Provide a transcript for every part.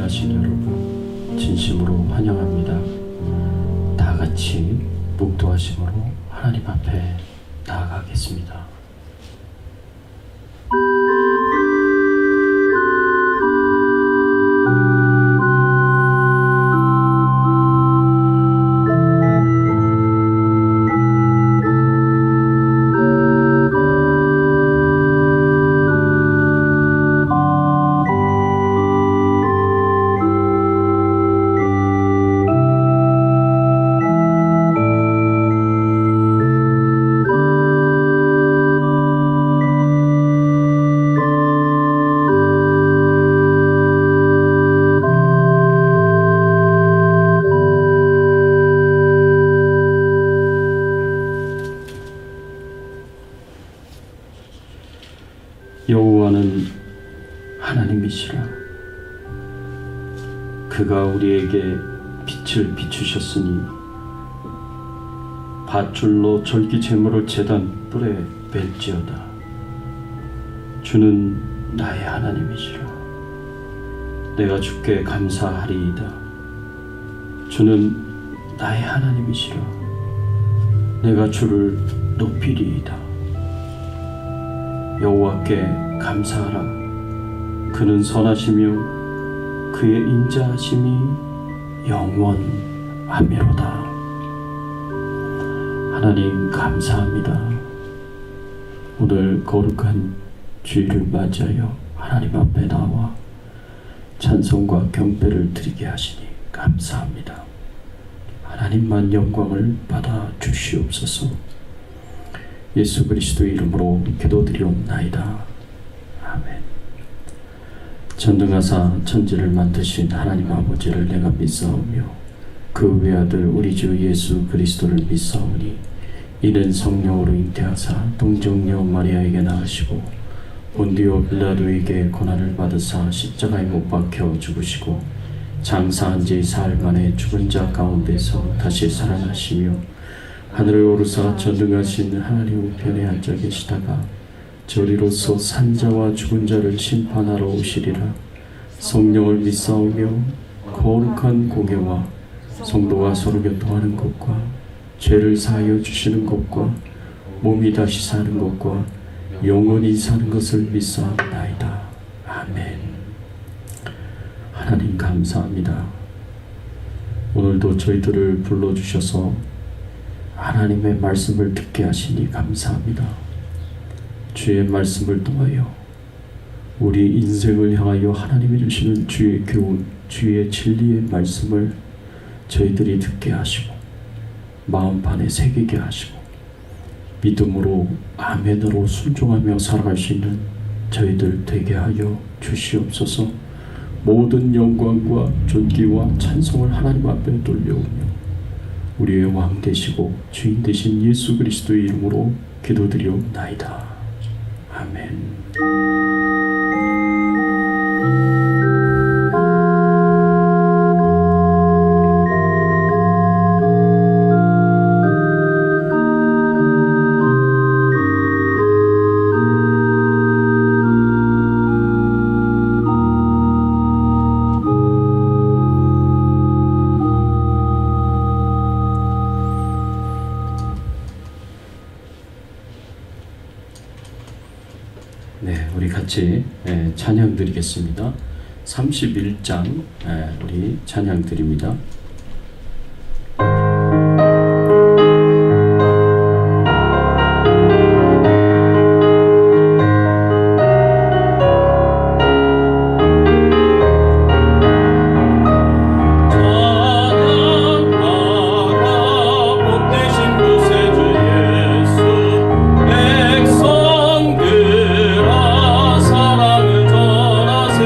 예배하신 여러분 진심으로 환영합니다. 다 같이 묵도하심으로 하나님 앞에 나아가겠습니다. 여호와는 하나님이시라. 그가 우리에게 빛을 비추셨으니 밧줄로 절기 제물을 제단 뿔에 뺄지어다. 주는 나의 하나님이시라. 내가 주께 감사하리이다. 주는 나의 하나님이시라. 내가 주를 높이리이다. 여호와께 감사하라. 그는 선하시며 그의 인자하심이 영원하미로다. 하나님 감사합니다. 오늘 거룩한 주일을 맞이하여 하나님 앞에 나와 찬송과 경배를 드리게 하시니 감사합니다. 하나님만 영광을 받아 주시옵소서. 예수 그리스도의 이름으로 기도드리옵나이다. 아멘. 전능하사 천지를 만드신 하나님 아버지를 내가 믿사오며 그 외아들 우리 주 예수 그리스도를 믿사오니 이는 성령으로 잉태하사 동정녀 마리아에게 낳으시고 본디오 빌라도에게 고난을 받으사 십자가에 못 박혀 죽으시고 장사한 지 사흘 만에 죽은 자 가운데서 다시 살아나시며 하늘에 오르사 전능하신 하나님 우편에 앉아 계시다가 저리로서 산자와 죽은 자를 심판하러 오시리라. 성령을 믿사오며 거룩한 공예와 성도가 서로 교통하는 것과 죄를 사하여 주시는 것과 몸이 다시 사는 것과 영원히 사는 것을 믿사옵나이다. 아멘. 하나님 감사합니다. 오늘도 저희들을 불러주셔서 하나님의 말씀을 듣게 하시니 감사합니다. 주의 말씀을 통하여 우리 인생을 향하여 하나님이 주시는 주의 교훈, 주의 진리의 말씀을 저희들이 듣게 하시고 마음판에 새기게 하시고 믿음으로 아멘으로 순종하며 살아갈 수 있는 저희들 되게 하여 주시옵소서. 모든 영광과 존귀와 찬송을 하나님 앞에 돌려오며 우리의 왕 되시고 주인 되신 예수 그리스도의 이름으로 기도드리옵나이다. 아멘. 네, 우리 같이 찬양 드리겠습니다. 31장 우리 찬양 드립니다. 사랑을 전하세.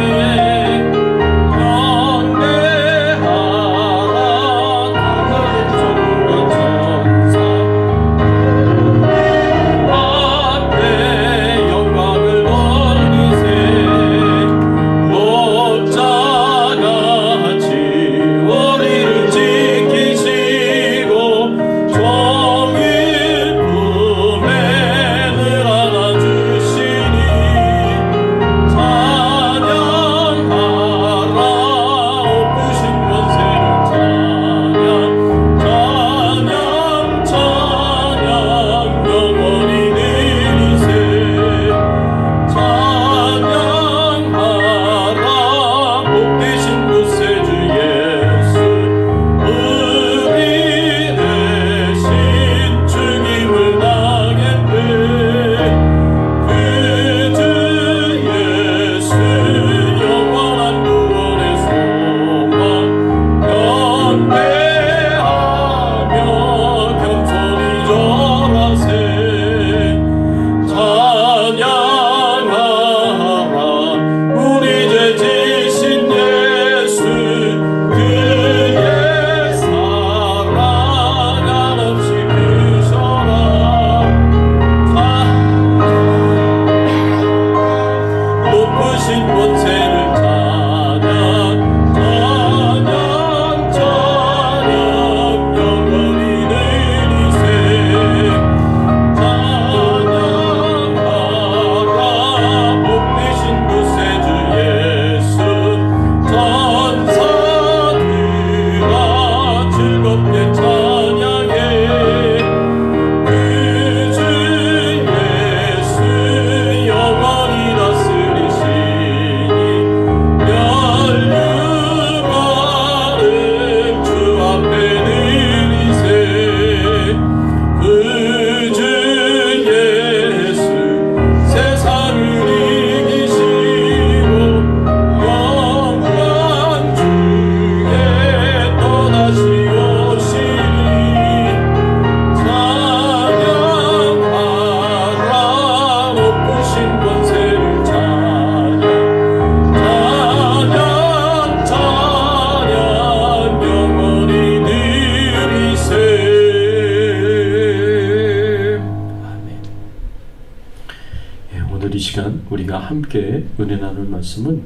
우리가 함께 은혜 나눌 말씀은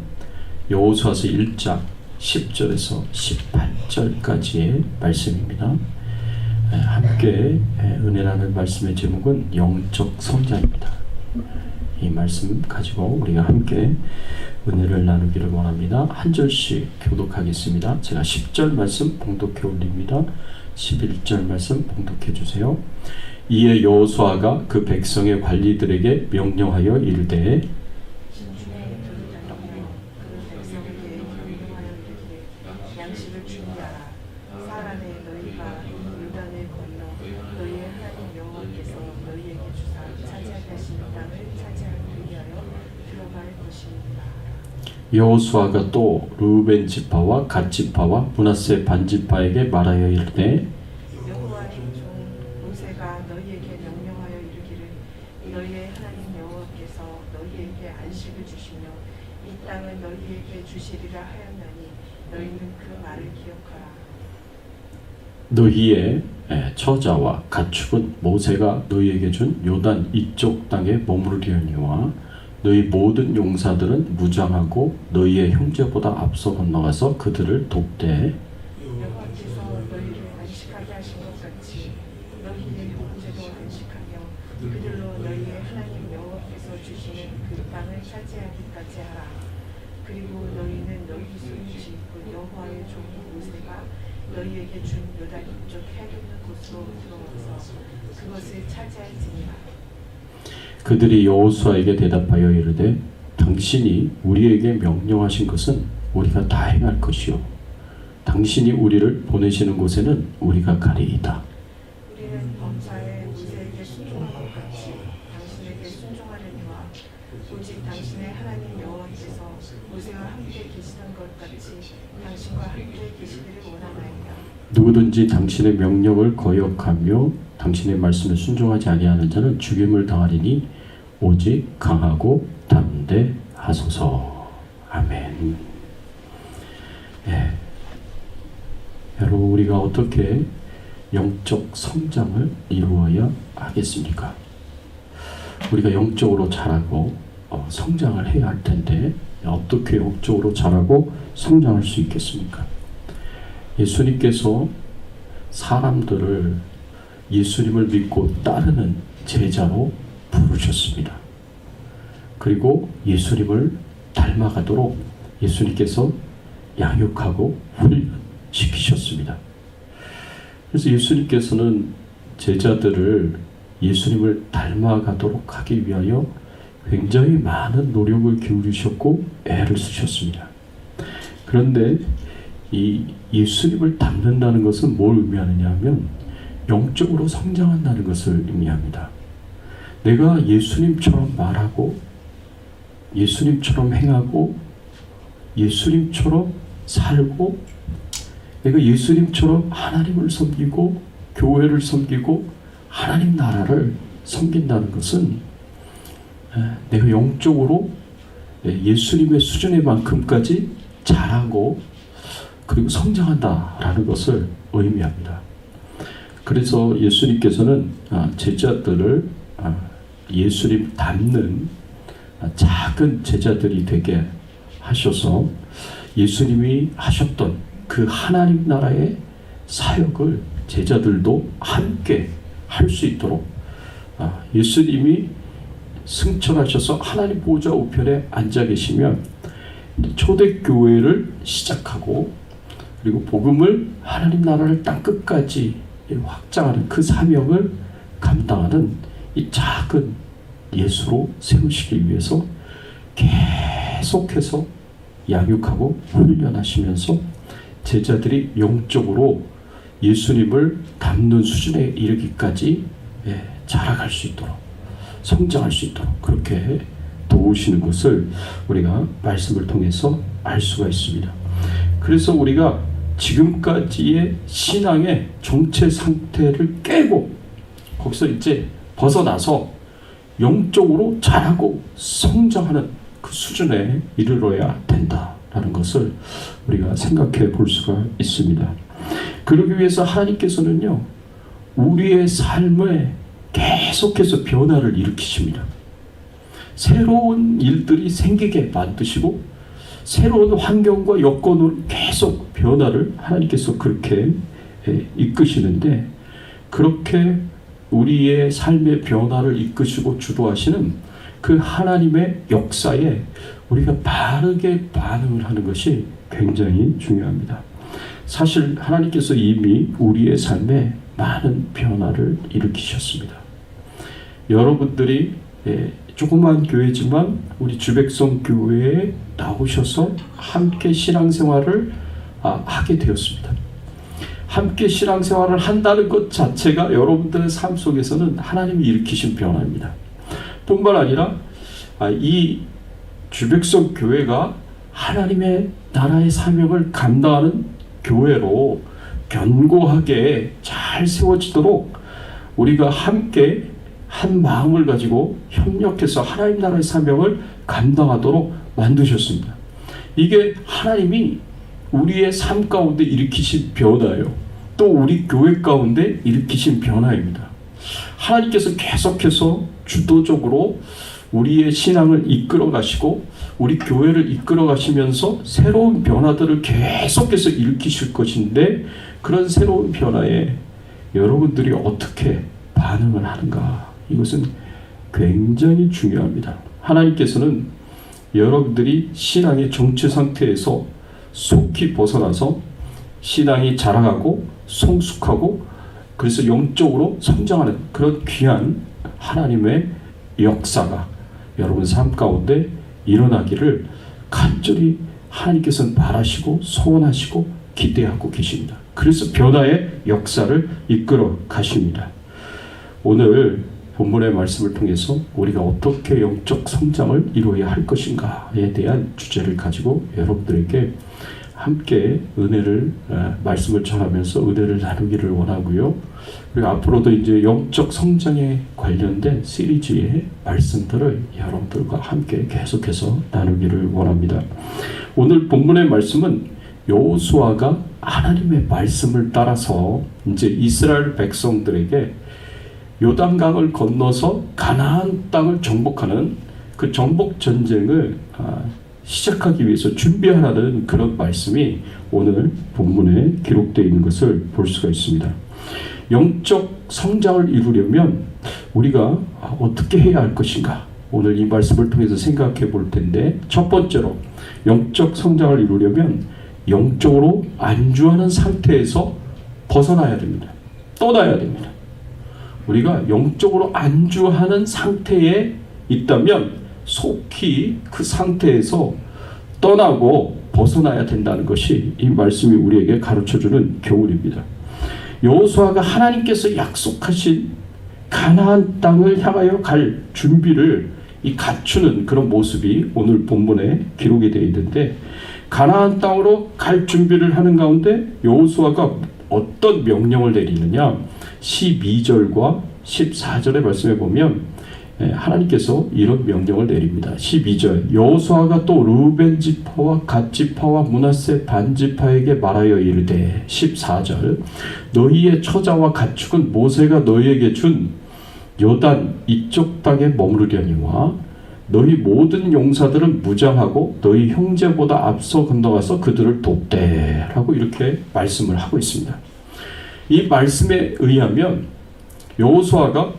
여호수아서 1장 10절에서 18절까지의 말씀입니다. 함께 은혜 나눌 말씀의 제목은 영적 성장입니다. 이 말씀 가지고 우리가 함께 은혜를 나누기를 원합니다. 한 절씩 교독하겠습니다. 제가 10절 말씀 봉독해 올립니다. 11절 말씀 봉독해 주세요. 이에 여호수아가 그 백성의 관리들에게 명령하여 이르되 양식을 준비하라. 사람의 너희가 요단을 건너 너희의 하나님 여호와께서 너희에게 주사 차지할 것인 땅을 차지하기 위하여 들어갈 것입니다. 여호수아가 또 르우벤 지파와 갓 지파와 므낫세 반 지파에게 말하여 이르되 여호와의 종 모세가 너희에게 명령하여 이르기를 너희의 하나님 여호와께서 너희에게 안식을 주시며 이 땅을 너희에게 주시리라 하였나니 너희는 그 말을 기억하라. 너희의 처자와 가축은 모세가 너희에게 준 요단 이쪽 땅에 머무르려니와 너희 모든 용사들은 무장하고 너희의 형제보다 앞서 건너가서 그들을 돕되 여호와께서 너희를 안식하게 하신 것 같이 너희의 형제도 안식하며 그들로 너희의 하나님 여호와께서 주시는 그 땅을 차지하기까지 하라. 그리고 너희는 너희 손이 짓고 여호와의 종 모세가 너희에게 준 요단 이쪽 해돋는 곳으로 들어와서 그것을 차지할지니라. 그들이 여호수아에게 대답하여 이르되 당신이 우리에게 명령하신 것은 우리가 다 행할 것이요 당신이 우리를 보내시는 곳에는 우리가 가리이다. 우리는 범사에 모세에게 순종한 것 같이 당신에게 순종하려니와 오직 당신의 하나님 여호와께서 모세와 함께 계시던 것 같이 당신과 함께 계시기를 원하나이다. 누구든지 당신의 명령을 거역하며 당신의 말씀에 순종하지 아니하는 자는 죽임을 당하리니 오직 강하고 담대하소서. 아멘. 여러분, 우리가 어떻게 영적 성장을 이루어야 하겠습니까? 우리가 영적으로 자라고 성장을 해야 할 텐데 어떻게 영적으로 자라고 성장할 수 있겠습니까? 예수님께서 사람들을 예수님을 믿고 따르는 제자로 부르셨습니다. 그리고 예수님을 닮아가도록 예수님께서 양육하고 훈련시키셨습니다. 그래서 예수님께서는 제자들을 예수님을 닮아가도록 하기 위하여 굉장히 많은 노력을 기울이셨고 애를 쓰셨습니다. 그런데 이 예수님을 닮는다는 것은 뭘 의미하느냐 하면 영적으로 성장한다는 것을 의미합니다. 내가 예수님처럼 말하고 예수님처럼 행하고 예수님처럼 살고 내가 예수님처럼 하나님을 섬기고 교회를 섬기고 하나님 나라를 섬긴다는 것은 내가 영적으로 예수님의 수준에만큼까지 자라고 그리고 성장한다라는 것을 의미합니다. 그래서 예수님께서는 제자들을 예수님 닮는 작은 제자들이 되게 하셔서 예수님이 하셨던 그 하나님 나라의 사역을 제자들도 함께 할 수 있도록 예수님이 승천하셔서 하나님 보좌 우편에 앉아 계시면 초대교회를 시작하고 그리고 복음을 하나님 나라를 땅끝까지 확장하는 그 사명을 감당하는 이 작은 예수로 세우시기 위해서 계속해서 양육하고 훈련하시면서 제자들이 영적으로 예수님을 닮는 수준에 이르기까지 자라갈 수 있도록 성장할 수 있도록 그렇게 도우시는 것을 우리가 말씀을 통해서 알 수가 있습니다. 그래서 우리가 지금까지의 신앙의 정체 상태를 깨고 거기서 이제 벗어나서 영적으로 자라고 성장하는 그 수준에 이르러야 된다라는 것을 우리가 생각해 볼 수가 있습니다. 그러기 위해서 하나님께서는요, 우리의 삶에 계속해서 변화를 일으키십니다. 새로운 일들이 생기게 만드시고 새로운 환경과 여건으로 계속 변화를 하나님께서 그렇게 이끄시는데, 그렇게 우리의 삶의 변화를 이끄시고 주도하시는 그 하나님의 역사에 우리가 바르게 반응을 하는 것이 굉장히 중요합니다. 사실 하나님께서 이미 우리의 삶에 많은 변화를 일으키셨습니다. 여러분들이 조그만 교회지만 우리 주백성 교회에 나오셔서 함께 신앙생활을 하게 되었습니다. 함께 신앙생활을 한다는 것 자체가 여러분들의 삶 속에서는 하나님이 일으키신 변화입니다. 뿐만 아니라 이 주백성 교회가 하나님의 나라의 사명을 감당하는 교회로 견고하게 잘 세워지도록 우리가 함께 한 마음을 가지고 협력해서 하나님 나라의 사명을 감당하도록 만드셨습니다. 이게 하나님이 우리의 삶 가운데 일으키신 변화예요. 또 우리 교회 가운데 일으키신 변화입니다. 하나님께서 계속해서 주도적으로 우리의 신앙을 이끌어 가시고 우리 교회를 이끌어 가시면서 새로운 변화들을 계속해서 일으키실 것인데, 그런 새로운 변화에 여러분들이 어떻게 반응을 하는가, 이것은 굉장히 중요합니다. 하나님께서는 여러분들이 신앙의 정체 상태에서 속히 벗어나서 신앙이 자라가고 성숙하고 그래서 영적으로 성장하는 그런 귀한 하나님의 역사가 여러분 삶 가운데 일어나기를 간절히 하나님께서는 바라시고 소원하시고 기대하고 계십니다. 그래서 변화의 역사를 이끌어 가십니다. 오늘 본문의 말씀을 통해서 우리가 어떻게 영적 성장을 이루어야 할 것인가에 대한 주제를 가지고 여러분들에게 함께 은혜를 말씀을 전하면서 은혜를 나누기를 원하고요. 그리고 앞으로도 이제 영적 성장에 관련된 시리즈의 말씀들을 여러분들과 함께 계속해서 나누기를 원합니다. 오늘 본문의 말씀은 여호수아가 하나님의 말씀을 따라서 이제 이스라엘 백성들에게 요단강을 건너서 가나안 땅을 정복하는 그 정복 전쟁을 시작하기 위해서 준비하라는 그런 말씀이 오늘 본문에 기록되어 있는 것을 볼 수가 있습니다. 영적 성장을 이루려면 우리가 어떻게 해야 할 것인가, 오늘 이 말씀을 통해서 생각해 볼 텐데, 첫 번째로 영적 성장을 이루려면 영적으로 안주하는 상태에서 벗어나야 됩니다. 떠나야 됩니다. 우리가 영적으로 안주하는 상태에 있다면 속히 그 상태에서 떠나고 벗어나야 된다는 것이 이 말씀이 우리에게 가르쳐주는 교훈입니다. 여호수아가 하나님께서 약속하신 가나안 땅을 향하여 갈 준비를 갖추는 그런 모습이 오늘 본문에 기록이 되어 있는데, 가나안 땅으로 갈 준비를 하는 가운데 여호수아가 어떤 명령을 내리느냐, 12절과 14절의 말씀에 보면 하나님께서 이런 명령을 내립니다. 12절, 여호수아가 또 르우벤 지파와 갓 지파와 므낫세 반 지파에게 말하여 이르되, 14절, 너희의 처자와 가축은 모세가 너희에게 준 요단 이쪽 땅에 머무르려니와 너희 모든 용사들은 무장하고 너희 형제보다 앞서 건너가서 그들을 돕되 라고 이렇게 말씀을 하고 있습니다. 이 말씀에 의하면 여호수아가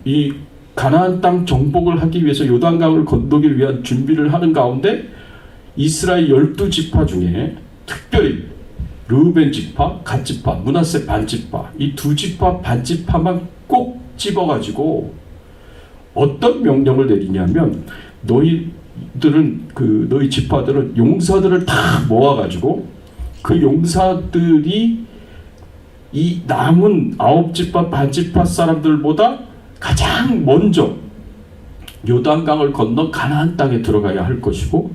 이 가나안 땅 정복을 하기 위해서 요단강을 건너기 위한 준비를 하는 가운데 이스라엘 12지파 중에 특별히 르우벤 지파, 갓 지파, 므낫세 반 지파, 이 두 지파 반 지파만 꼭 집어가지고 어떤 명령을 내리냐면, 너희 지파들은 용사들을 다 모아가지고 그 용사들이 이 남은 9지파 반 지파 사람들보다 가장 먼저 요단강을 건너 가나안 땅에 들어가야 할 것이고,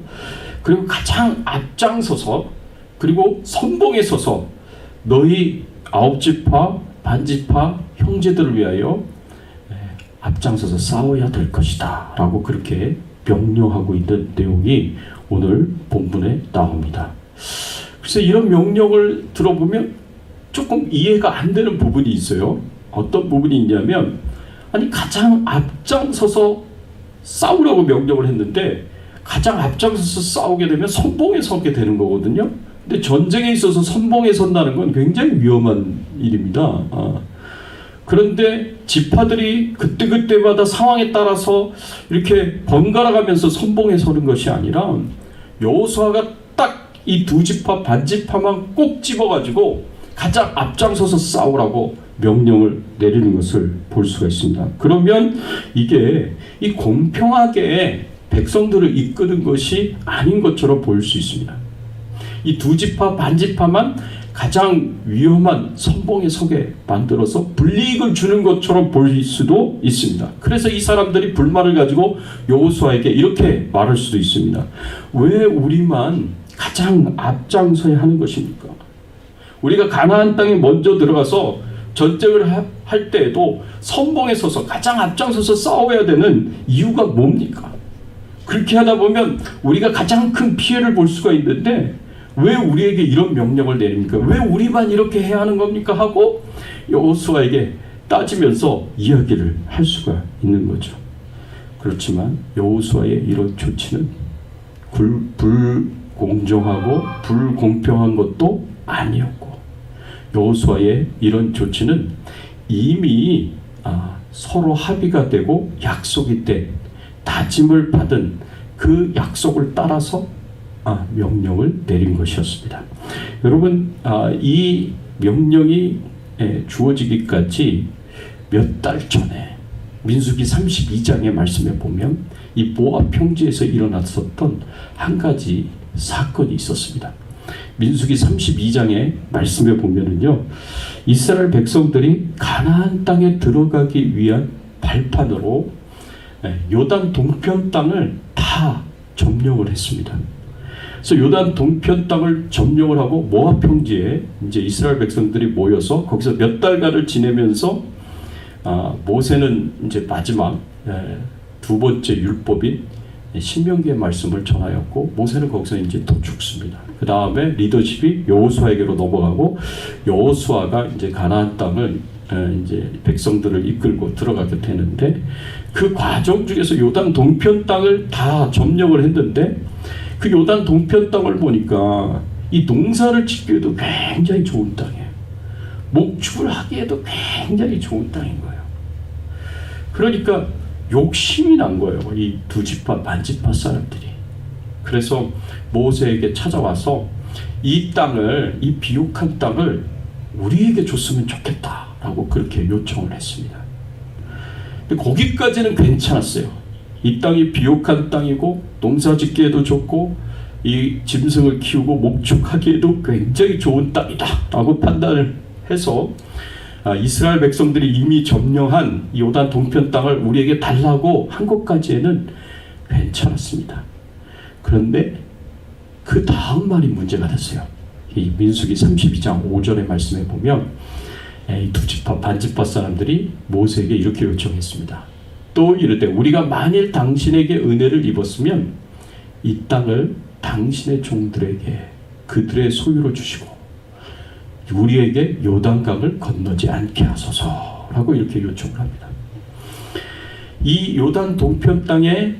그리고 가장 앞장서서 그리고 선봉에 서서 너희 9지파 반 지파 형제들을 위하여 앞장서서 싸워야 될 것이다 라고 그렇게 명령하고 있는 내용이 오늘 본문에 나옵니다. 그래서 이런 명령을 들어보면 조금 이해가 안 되는 부분이 있어요. 어떤 부분이 있냐면, 아니 가장 앞장서서 싸우라고 명령을 했는데 가장 앞장서서 싸우게 되면 선봉에 서게 되는 거거든요. 근데 전쟁에 있어서 선봉에 선다는 건 굉장히 위험한 일입니다. 그런데 지파들이 그때그때마다 상황에 따라서 이렇게 번갈아 가면서 선봉에 서는 것이 아니라 여호수아가 딱 이 두 지파 반지파만 꼭 집어가지고 가장 앞장서서 싸우라고 명령을 내리는 것을 볼 수가 있습니다. 그러면 이게 이 공평하게 백성들을 이끄는 것이 아닌 것처럼 보일 수 있습니다. 이 두 지파 반지파만 가장 위험한 선봉에 서게 만들어서 불이익을 주는 것처럼 보일 수도 있습니다. 그래서 이 사람들이 불만을 가지고 여호수아에게 이렇게 말할 수도 있습니다. 왜 우리만 가장 앞장서야 하는 것입니까? 우리가 가나안 땅에 먼저 들어가서 전쟁을 할 때에도 선봉에 서서 가장 앞장서서 싸워야 되는 이유가 뭡니까? 그렇게 하다 보면 우리가 가장 큰 피해를 볼 수가 있는데 왜 우리에게 이런 명령을 내립니까? 왜 우리만 이렇게 해야 하는 겁니까? 하고 여호수아에게 따지면서 이야기를 할 수가 있는 거죠. 그렇지만 여호수아의 이런 조치는 불공정하고 불공평한 것도 아니었고, 여호수아의 이런 조치는 이미 서로 합의가 되고 약속이 된, 다짐을 받은 그 약속을 따라서 명령을 내린 것이었습니다. 여러분, 이 명령이 주어지기까지 몇 달 전에 민수기 32장의 말씀에 보면 이 모압 평지에서 일어났었던 한 가지 사건이 있었습니다. 민수기 32장의 말씀에 보면은요, 이스라엘 백성들이 가나안 땅에 들어가기 위한 발판으로 요단 동편 땅을 다 점령을 했습니다. 그래서 요단 동편 땅을 점령을 하고 모압 평지에 이제 이스라엘 백성들이 모여서 거기서 몇 달간을 지내면서 모세는 이제 마지막 두 번째 율법인 신명기의 말씀을 전하였고, 모세는 거기서 이제 또 죽습니다. 그 다음에 리더십이 여호수아에게로 넘어가고, 여호수아가 이제 가나안 땅을 이제 백성들을 이끌고 들어가게 되는데, 그 과정 중에서 요단 동편 땅을 다 점령을 했는데, 그 요단 동편 땅을 보니까 이 농사를 짓기에도 굉장히 좋은 땅이에요. 목축을 하기에도 굉장히 좋은 땅인 거예요. 그러니까 욕심이 난 거예요, 이 두 지파 반지파 사람들이. 그래서 모세에게 찾아와서 이 땅을, 이 비옥한 땅을 우리에게 줬으면 좋겠다라고 그렇게 요청을 했습니다. 근데 거기까지는 괜찮았어요. 이 땅이 비옥한 땅이고 농사짓기에도 좋고 이 짐승을 키우고 목축하기에도 굉장히 좋은 땅이다 라고 판단을 해서 이스라엘 백성들이 이미 점령한 요단 동편 땅을 우리에게 달라고 한 것까지는 괜찮았습니다. 그런데 그 다음 말이 문제가 됐어요. 이 민수기 32장 5절의 말씀에 보면 이 두 지파 반지파 사람들이 모세에게 이렇게 요청했습니다. 또 이르되 우리가 만일 당신에게 은혜를 입었으면 이 땅을 당신의 종들에게 그들의 소유로 주시고 우리에게 요단강을 건너지 않게 하소서라고 이렇게 요청을 합니다. 이 요단 동편 땅에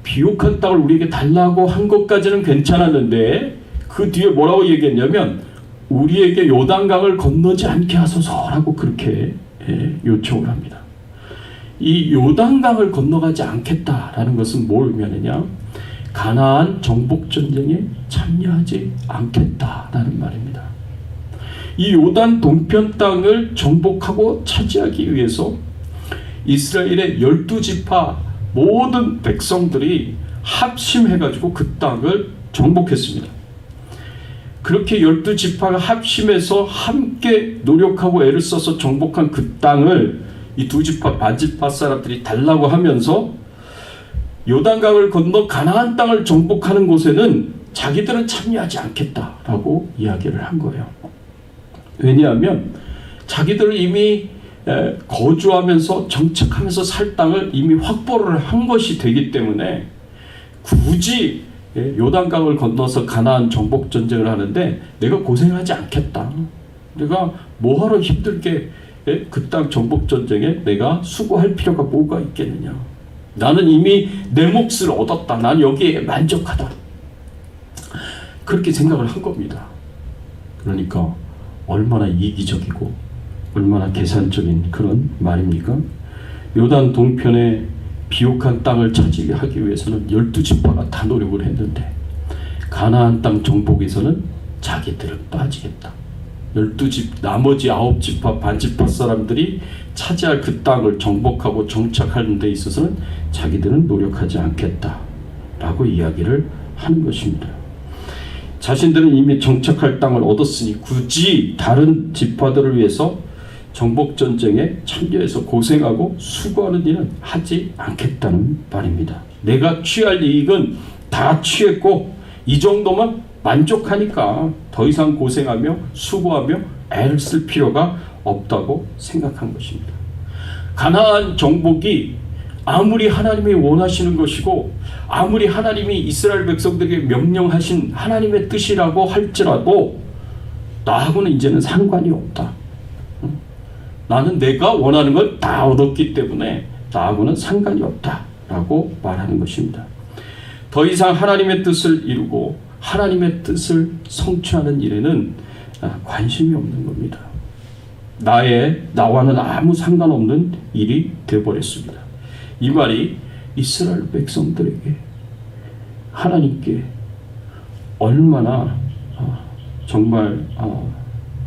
비옥한 땅을 우리에게 달라고 한 것까지는 괜찮았는데 그 뒤에 뭐라고 얘기했냐면 우리에게 요단강을 건너지 않게 하소서라고 그렇게 요청을 합니다. 이 요단강을 건너가지 않겠다라는 것은 뭘 의미하느냐? 가나안 정복 전쟁에 참여하지 않겠다라는 말입니다. 이 요단 동편 땅을 정복하고 차지하기 위해서 이스라엘의 12지파 모든 백성들이 합심해가지고 그 땅을 정복했습니다. 그렇게 12지파가 합심해서 함께 노력하고 애를 써서 정복한 그 땅을 이 두 지파 반지파 사람들이 달라고 하면서 요단강을 건너 가나안 땅을 정복하는 곳에는 자기들은 참여하지 않겠다라고 이야기를 한 거예요. 왜냐하면 자기들은 이미 거주하면서 정착하면서 살 땅을 이미 확보를 한 것이 되기 때문에 굳이 요단강을 건너서 가나안 정복 전쟁을 하는데 내가 고생하지 않겠다. 내가 뭐하러 힘들게 그 땅 정복 전쟁에 내가 수고할 필요가 뭐가 있겠느냐. 나는 이미 내 몫을 얻었다. 난 여기에 만족하다. 그렇게 생각을 한 겁니다. 그러니까 얼마나 이기적이고 얼마나 계산적인 그런 말입니까? 요단 동편의 비옥한 땅을 차지하기 위해서는 12지파가 다 노력을 했는데 가나안 땅 정복에서는 자기들은 빠지겠다. 12집 나머지 9지파 반지파 사람들이 차지할 그 땅을 정복하고 정착하는 데 있어서는 자기들은 노력하지 않겠다라고 이야기를 하는 것입니다. 자신들은 이미 정착할 땅을 얻었으니 굳이 다른 지파들을 위해서 정복전쟁에 참여해서 고생하고 수고하는 일은 하지 않겠다는 말입니다. 내가 취할 이익은 다 취했고 이 정도만 만족하니까 더 이상 고생하며 수고하며 애를 쓸 필요가 없다고 생각한 것입니다. 가나안 정복이 아무리 하나님이 원하시는 것이고 아무리 하나님이 이스라엘 백성들에게 명령하신 하나님의 뜻이라고 할지라도 나하고는 이제는 상관이 없다. 나는 내가 원하는 걸 다 얻었기 때문에 나하고는 상관이 없다라고 말하는 것입니다. 더 이상 하나님의 뜻을 이루고 하나님의 뜻을 성취하는 일에는 관심이 없는 겁니다. 나와는 아무 상관없는 일이 되어버렸습니다. 이 말이 이스라엘 백성들에게 하나님께 얼마나 정말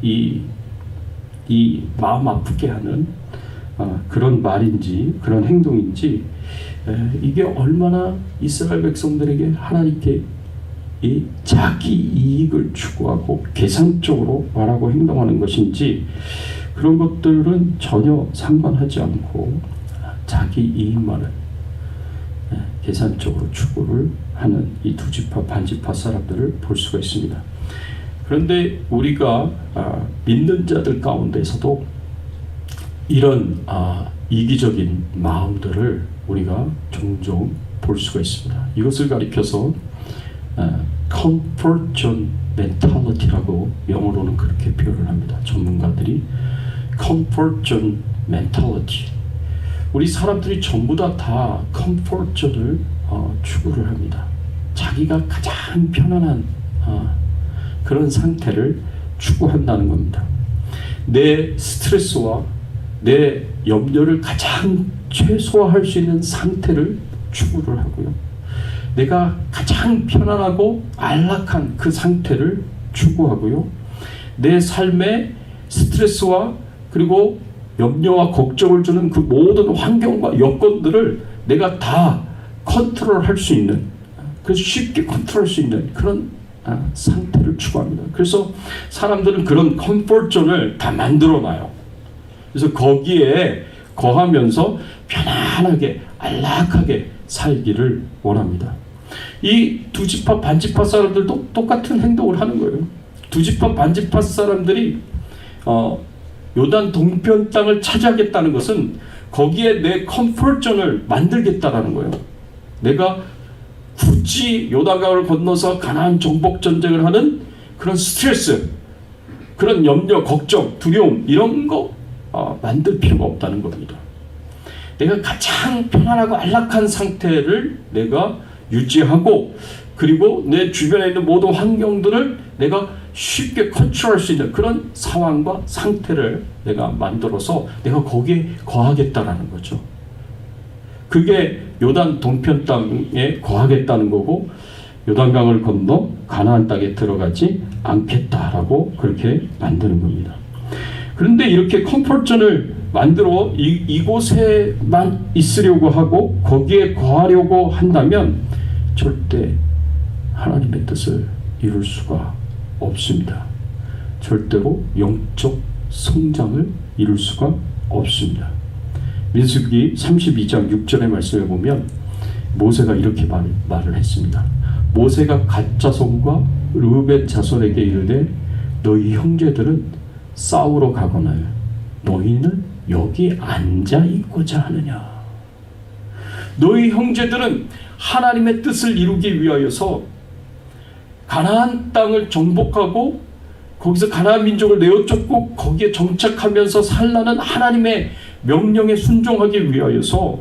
이 마음 아프게 하는 그런 말인지 그런 행동인지 이게 얼마나 이스라엘 백성들에게 하나님께 이 자기 이익을 추구하고 계산적으로 말하고 행동하는 것인지 그런 것들은 전혀 상관하지 않고 자기 이익만을 계산적으로 추구를 하는 이 두 지파 반지파 사람들을 볼 수가 있습니다. 그런데 우리가 믿는 자들 가운데서도 이런 이기적인 마음들을 우리가 종종 볼 수가 있습니다. 이것을 가리켜서 comfort zone mentality라고 영어로는 그렇게 표현을 합니다. 전문가들이 comfort zone mentality. 우리 사람들이 전부 다 comfort zone을 추구를 합니다. 자기가 가장 편안한 그런 상태를 추구한다는 겁니다. 내 스트레스와 내 염려를 가장 최소화할 수 있는 상태를 추구를 하고요. 내가 가장 편안하고 안락한 그 상태를 추구하고요. 내 삶의 스트레스와 그리고 염려와 걱정을 주는 그 모든 환경과 여건들을 내가 다 컨트롤할 수 있는, 그래서 쉽게 컨트롤할 수 있는 그런 상태를 추구합니다. 그래서 사람들은 그런 컴포트존을 다 만들어놔요. 그래서 거기에 거하면서 편안하게 안락하게 살기를 원합니다. 이 두 지파 반지파 사람들도 똑같은 행동을 하는 거예요. 두 지파 반지파 사람들이 요단 동편 땅을 차지하겠다는 것은 거기에 내 컴포트존을 만들겠다라는 거예요. 내가 굳이 요단강을 건너서 가나안 정복 전쟁을 하는 그런 스트레스, 그런 염려, 걱정, 두려움 이런 거 만들 필요가 없다는 겁니다. 내가 가장 편안하고 안락한 상태를 내가 유지하고 그리고 내 주변에 있는 모든 환경들을 내가 쉽게 컨트롤할 수 있는 그런 상황과 상태를 내가 만들어서 내가 거기에 거하겠다라는 거죠. 그게 요단 동편 땅에 거하겠다는 거고 요단강을 건너 가나안 땅에 들어가지 않겠다라고 그렇게 만드는 겁니다. 그런데 이렇게 컴포트존을 만들어 이곳에만 있으려고 하고 거기에 거하려고 한다면 절대 하나님의 뜻을 이룰 수가 없습니다. 절대로 영적 성장을 이룰 수가 없습니다. 민수기 32장 6절의 말씀에 보면 모세가 이렇게 말을 했습니다. 모세가 갓 자손과 르우벤 자손에게 이르되 너희 형제들은 싸우러 가거나 너희는 여기 앉아 있고자 하느냐. 너희 형제들은 하나님의 뜻을 이루기 위하여서 가나안 땅을 정복하고 거기서 가나안 민족을 내어쫓고 거기에 정착하면서 살라는 하나님의 명령에 순종하기 위하여서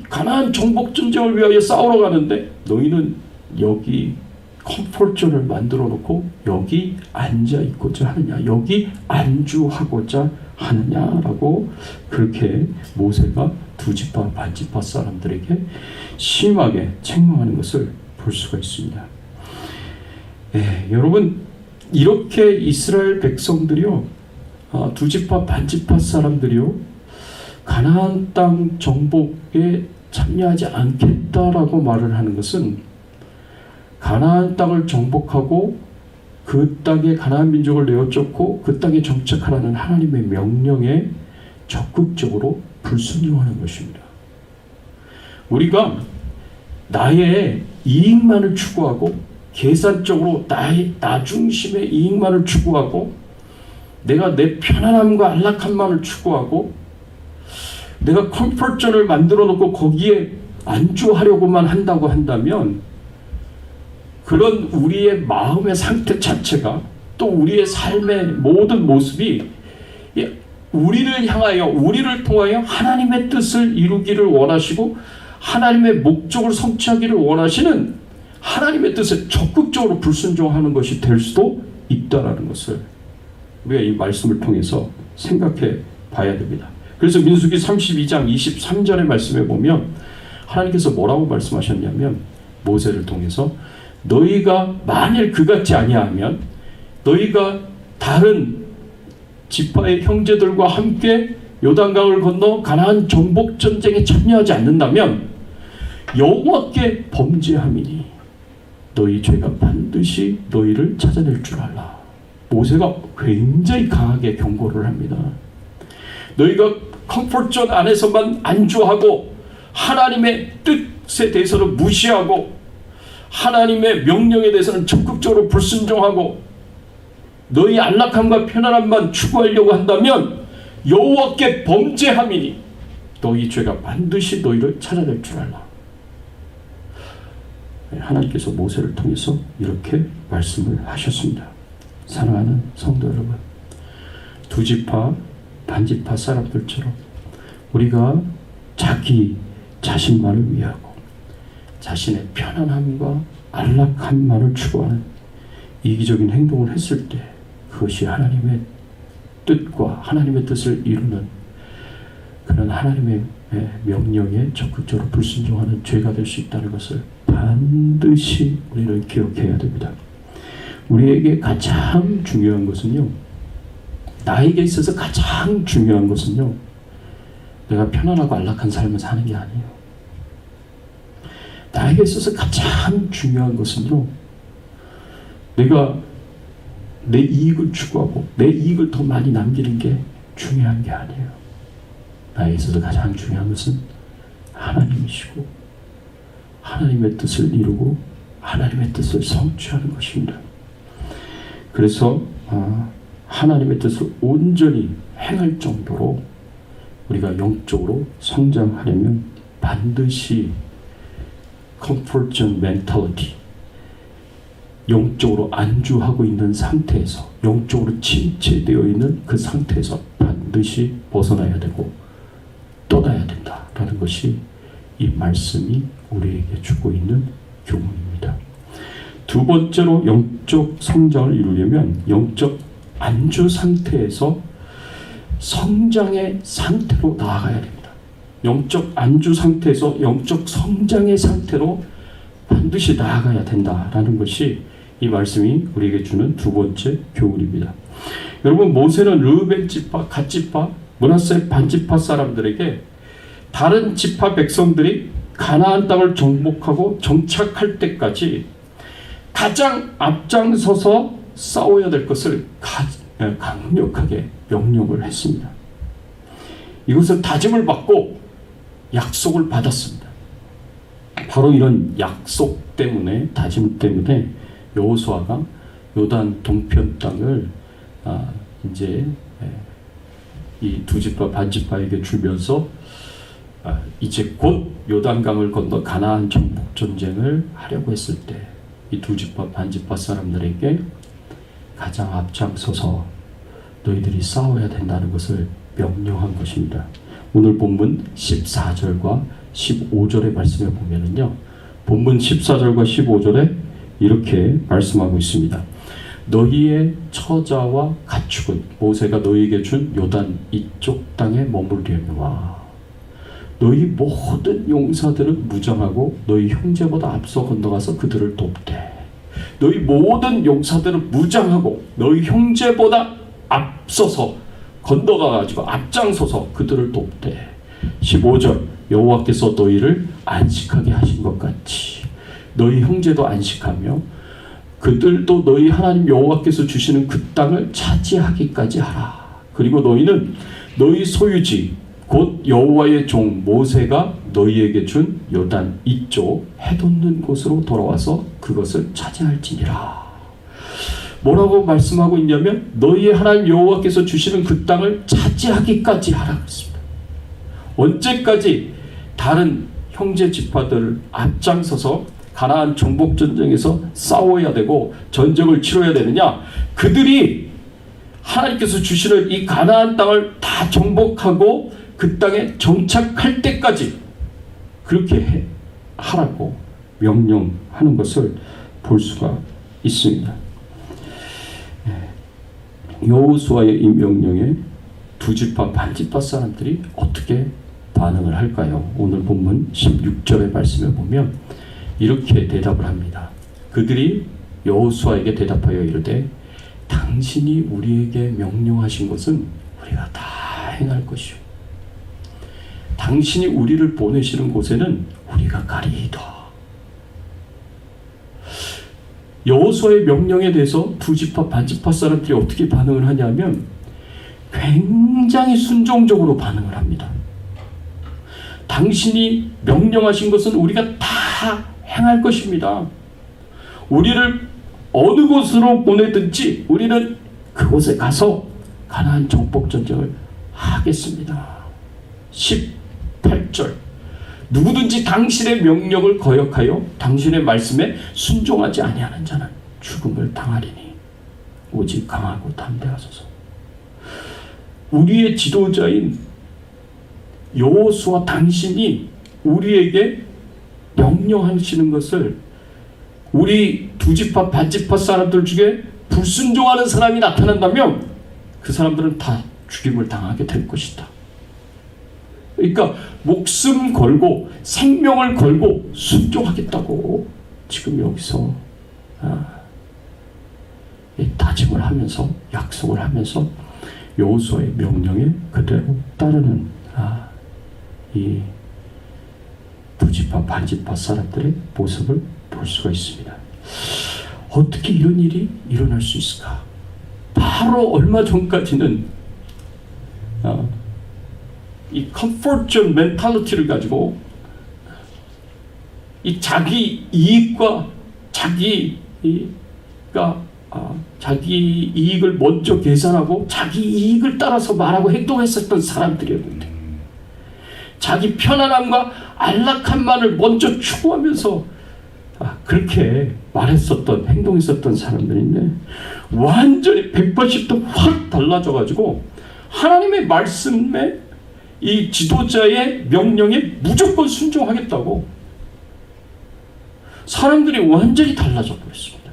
가나안 정복 전쟁을 위하여 싸우러 가는데 너희는 여기 컴포트존을 만들어 놓고 여기 앉아 있고자 하느냐, 여기 안주하고자 하느냐라고 그렇게 모세가 두 지파 반지파 사람들에게 심하게 책망하는 것을 볼 수가 있습니다. 여러분, 이렇게 이스라엘 백성들이요, 두 지파 반지파 사람들이요, 가나안 땅 정복에 참여하지 않겠다라고 말을 하는 것은 가나안 땅을 정복하고 그 땅에 가나안 민족을 내어쫓고 그 땅에 정착하라는 하나님의 명령에 적극적으로 불순종하는 것입니다. 우리가 나의 이익만을 추구하고 계산적으로 나 중심의 이익만을 추구하고 내가 내 편안함과 안락함만을 추구하고 내가 컴포트존을 만들어 놓고 거기에 안주하려고만 한다고 한다면 그런 우리의 마음의 상태 자체가 또 우리의 삶의 모든 모습이 우리를 향하여 우리를 통하여 하나님의 뜻을 이루기를 원하시고 하나님의 목적을 성취하기를 원하시는 하나님의 뜻에 적극적으로 불순종하는 것이 될 수도 있다라는 것을 우리가 이 말씀을 통해서 생각해 봐야 됩니다. 그래서 민수기 32장 23절의 말씀에 보면 하나님께서 뭐라고 말씀하셨냐면 모세를 통해서 너희가 만일 그같이 아니하면 너희가 다른 지파의 형제들과 함께 요단강을 건너 가나안 정복 전쟁에 참여하지 않는다면 여호와께 범죄함이니 너희 죄가 반드시 너희를 찾아낼 줄 알라. 모세가 굉장히 강하게 경고를 합니다. 너희가 컴포트존 안에서만 안주하고 하나님의 뜻에 대해서는 무시하고 하나님의 명령에 대해서는 적극적으로 불순종하고 너희 안락함과 편안함만 추구하려고 한다면 여호와께 범죄함이니 너희 죄가 반드시 너희를 찾아낼 줄 알라. 하나님께서 모세를 통해서 이렇게 말씀을 하셨습니다. 사랑하는 성도 여러분, 두 지파 반지파 사람들처럼 우리가 자기 자신만을 위하고 자신의 편안함과 안락함만을 추구하는 이기적인 행동을 했을 때 그것이 하나님의 뜻과 하나님의 뜻을 이루는 그런 하나님의 명령에 적극적으로 불순종하는 죄가 될 수 있다는 것을 반드시 우리는 기억해야 됩니다. 우리에게 가장 중요한 것은요, 나에게 있어서 가장 중요한 것은요, 내가 편안하고 안락한 삶을 사는 게 아니에요. 나에게 있어서 가장 중요한 것은요, 내가 내 이익을 추구하고 내 이익을 더 많이 남기는 게 중요한 게 아니에요. 나에게 있어서 가장 중요한 것은 하나님이시고 하나님의 뜻을 이루고 하나님의 뜻을 성취하는 것입니다. 그래서 하나님의 뜻을 온전히 행할 정도로 우리가 영적으로 성장하려면 반드시 컴포트존 멘탈리티, 영적으로 안주하고 있는 상태에서, 영적으로 침체되어 있는 그 상태에서 반드시 벗어나야 되고 떠나야 된다라는 것이 이 말씀이 우리에게 주고 있는 교훈입니다. 두 번째로 영적 성장을 이루려면 영적 안주 상태에서 성장의 상태로 나아가야 됩니다. 영적 안주 상태에서 영적 성장의 상태로 반드시 나아가야 된다라는 것이 이 말씀이 우리에게 주는 두 번째 교훈입니다. 여러분, 모세는 르우벤 지파, 갓 지파, 므낫세 반지파 사람들에게 다른 지파 백성들이 가나안 땅을 정복하고 정착할 때까지 가장 앞장서서 싸워야 될 것을 강력하게 명령을 했습니다. 이것은 다짐을 받고 약속을 받았습니다. 바로 이런 약속 때문에, 다짐 때문에 여호수아가 요단 동편 땅을 이제 이 두 지파 반지파에게 주면서 이제 곧 요단강을 건너 가나안 정복 전쟁을 하려고 했을 때 이 두 지파 반지파 사람들에게 가장 앞장서서 너희들이 싸워야 된다는 것을 명령한 것입니다. 오늘 본문 14절과 15절의 말씀에 보면은요, 본문 14절과 15절에 이렇게 말씀하고 있습니다. 너희의 처자와 가축은 모세가 너희에게 준 요단 이쪽 땅에 머무르려니와 너희 모든 용사들은 무장하고 너희 형제보다 앞서 건너가서 그들을 돕되 너희 모든 용사들은 무장하고 너희 형제보다 앞서서 건너가가지고 앞장서서 그들을 돕되 15절 여호와께서 너희를 안식하게 하신 것 같이 너희 형제도 안식하며 그들도 너희 하나님 여호와께서 주시는 그 땅을 차지하기까지 하라. 그리고 너희는 너희 소유지 곧 여호와의 종 모세가 너희에게 준 요단 이쪽 해돋는 곳으로 돌아와서 그것을 차지할지니라. 뭐라고 말씀하고 있냐면 너희의 하나님 여호와께서 주시는 그 땅을 차지하기까지 하라 그랬습니다. 언제까지 다른 형제 지파들을 앞장서서 가나안 정복 전쟁에서 싸워야 되고 전쟁을 치러야 되느냐? 그들이 하나님께서 주시는 이 가나안 땅을 다 정복하고 그 땅에 정착할 때까지 그렇게 하라고 명령하는 것을 볼 수가 있습니다. 여호수아의 이 명령에 두 지파 반 지파 사람들이 어떻게 반응을 할까요? 오늘 본문 16절의 말씀에 보면 이렇게 대답을 합니다. 그들이 여호수아에게 대답하여 이르되 당신이 우리에게 명령하신 것은 우리가 다 행할 것이요 당신이 우리를 보내시는 곳에는 우리가 가리이다. 여호수아의 명령에 대해서 두 지파 반 지파 사람들이 어떻게 반응을 하냐면 굉장히 순종적으로 반응을 합니다. 당신이 명령하신 것은 우리가 다 행할 것입니다. 우리를 어느 곳으로 보내든지 우리는 그곳에 가서 가나안 정복 전쟁을 하겠습니다. 18절 누구든지 당신의 명령을 거역하여 당신의 말씀에 순종하지 아니하는 자는 죽음을 당하리니 오직 강하고 담대하소서. 우리의 지도자인 여호수아 당신이 우리에게 명령하시는 것을 우리 두 지파 반 지파 사람들 중에 불순종하는 사람이 나타난다면 그 사람들은 다 죽임을 당하게 될 것이다. 그러니까 목숨 걸고 생명을 걸고 순종하겠다고 지금 여기서 다짐을 하면서 약속을 하면서 여호수아의 명령에 그대로 따르는 이 두 지파 반 지파 사람들의 모습을 볼 수가 있습니다. 어떻게 이런 일이 일어날 수 있을까? 바로 얼마 전까지는 이 comfort zone 멘탈리티를 가지고 이 자기 이익과 자기 이익을 먼저 계산하고 자기 이익을 따라서 말하고 행동했었던 사람들이었는데 자기 편안함과 안락함만을 먼저 추구하면서 그렇게 말했었던 행동했었던 사람들인데 완전히 180도 확 달라져가지고 하나님의 말씀에 이 지도자의 명령에 무조건 순종하겠다고 사람들이 완전히 달라져 버렸습니다.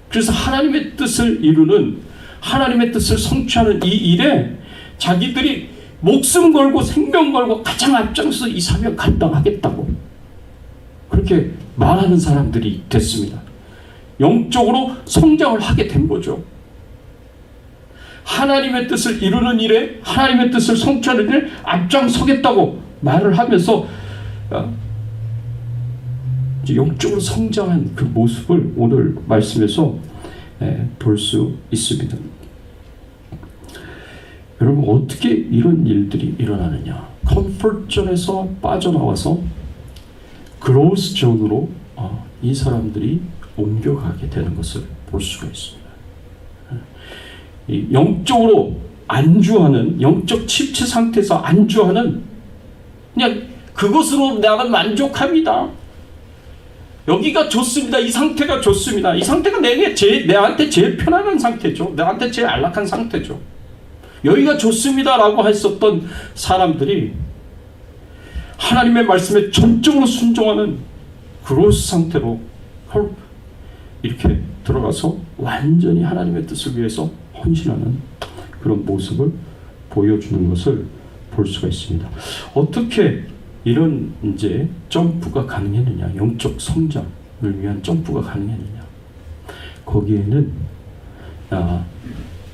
그래서 하나님의 뜻을 이루는 하나님의 뜻을 성취하는 이 일에 자기들이 목숨 걸고 생명 걸고 가장 앞장서서 이 사명 감당하겠다고 그렇게 말하는 사람들이 됐습니다. 영적으로 성장을 하게 된 거죠. 하나님의 뜻을 이루는 일에 하나님의 뜻을 성취하는 일에 앞장서겠다고 말을 하면서 영적으로 성장한 그 모습을 오늘 말씀에서 볼 수 있습니다. 여러분 어떻게 이런 일들이 일어나느냐? 컴포트존에서 빠져나와서 그로스 존으로 이 사람들이 옮겨가게 되는 것을 볼 수가 있습니다. 영적으로 안주하는 영적 침체 상태에서 안주하는 그냥 그것으로 나는 만족합니다. 여기가 좋습니다. 이 상태가 좋습니다. 이 상태가 내한테 제일 편안한 상태죠. 내한테 제일 안락한 상태죠. 여기가 좋습니다라고 했었던 사람들이 하나님의 말씀에 전적으로 순종하는 그로스 상태로 이렇게 들어가서 완전히 하나님의 뜻을 위해서 헌신하는 그런 모습을 보여주는 것을 볼 수가 있습니다. 어떻게 이런 이제 점프가 가능했느냐, 영적 성장을 위한 점프가 가능했느냐. 거기에는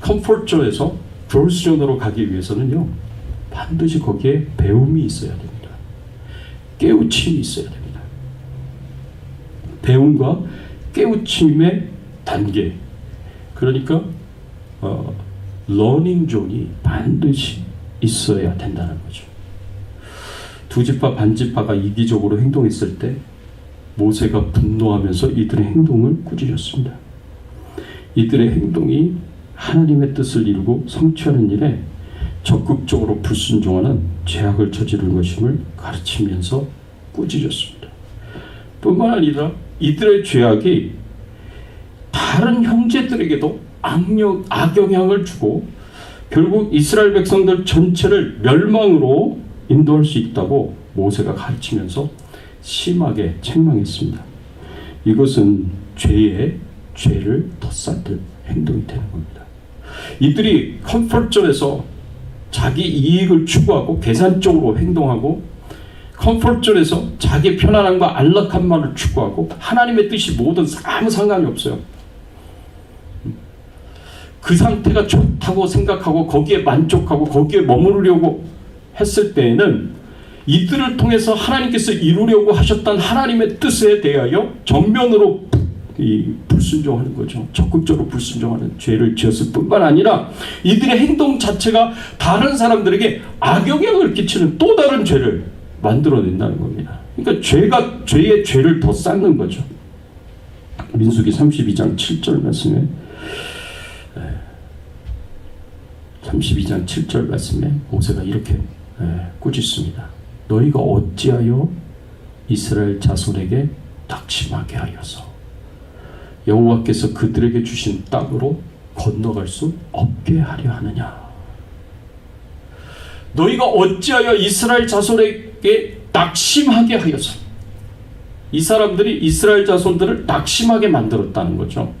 컴포트존에서 그로스존으로 가기 위해서는요, 반드시 거기에 배움이 있어야 됩니다. 깨우침이 있어야 됩니다. 배움과 깨우침의 단계, 그러니까 러닝 존이 반드시 있어야 된다는 거죠. 두 지파 반지파가 이기적으로 행동했을 때 모세가 분노하면서 이들의 행동을 꾸짖었습니다. 이들의 행동이 하나님의 뜻을 이루고 성취하는 일에 적극적으로 불순종하는 죄악을 저지른 것임을 가르치면서 꾸짖었습니다. 뿐만 아니라 이들의 죄악이 다른 형제들에게도 악영향을 주고 결국 이스라엘 백성들 전체를 멸망으로 인도할 수 있다고 모세가 가르치면서 심하게 책망했습니다. 이것은 죄를 더 쌓는 행동이 되는 겁니다. 이들이 컴포트존에서 자기 이익을 추구하고 계산적으로 행동하고 컴포트존에서 자기 편안함과 안락함만을 추구하고 하나님의 뜻이 뭐든 아무 상관이 없어요. 그 상태가 좋다고 생각하고 거기에 만족하고 거기에 머무르려고 했을 때에는 이들을 통해서 하나님께서 이루려고 하셨던 하나님의 뜻에 대하여 정면으로 불순종하는 거죠. 적극적으로 불순종하는 죄를 지었을 뿐만 아니라 이들의 행동 자체가 다른 사람들에게 악영향을 끼치는 또 다른 죄를 만들어낸다는 겁니다. 그러니까 죄의 죄를 더 쌓는 거죠. 민수기 32장 7절 말씀에 32장 7절 말씀에 모세가 이렇게 꾸짖습니다. 너희가 어찌하여 이스라엘 자손에게 낙심하게 하여서 여호와께서 그들에게 주신 땅으로 건너갈 수 없게 하려 하느냐. 너희가 어찌하여 이스라엘 자손에게 낙심하게 하여서, 이 사람들이 이스라엘 자손들을 낙심하게 만들었다는 거죠.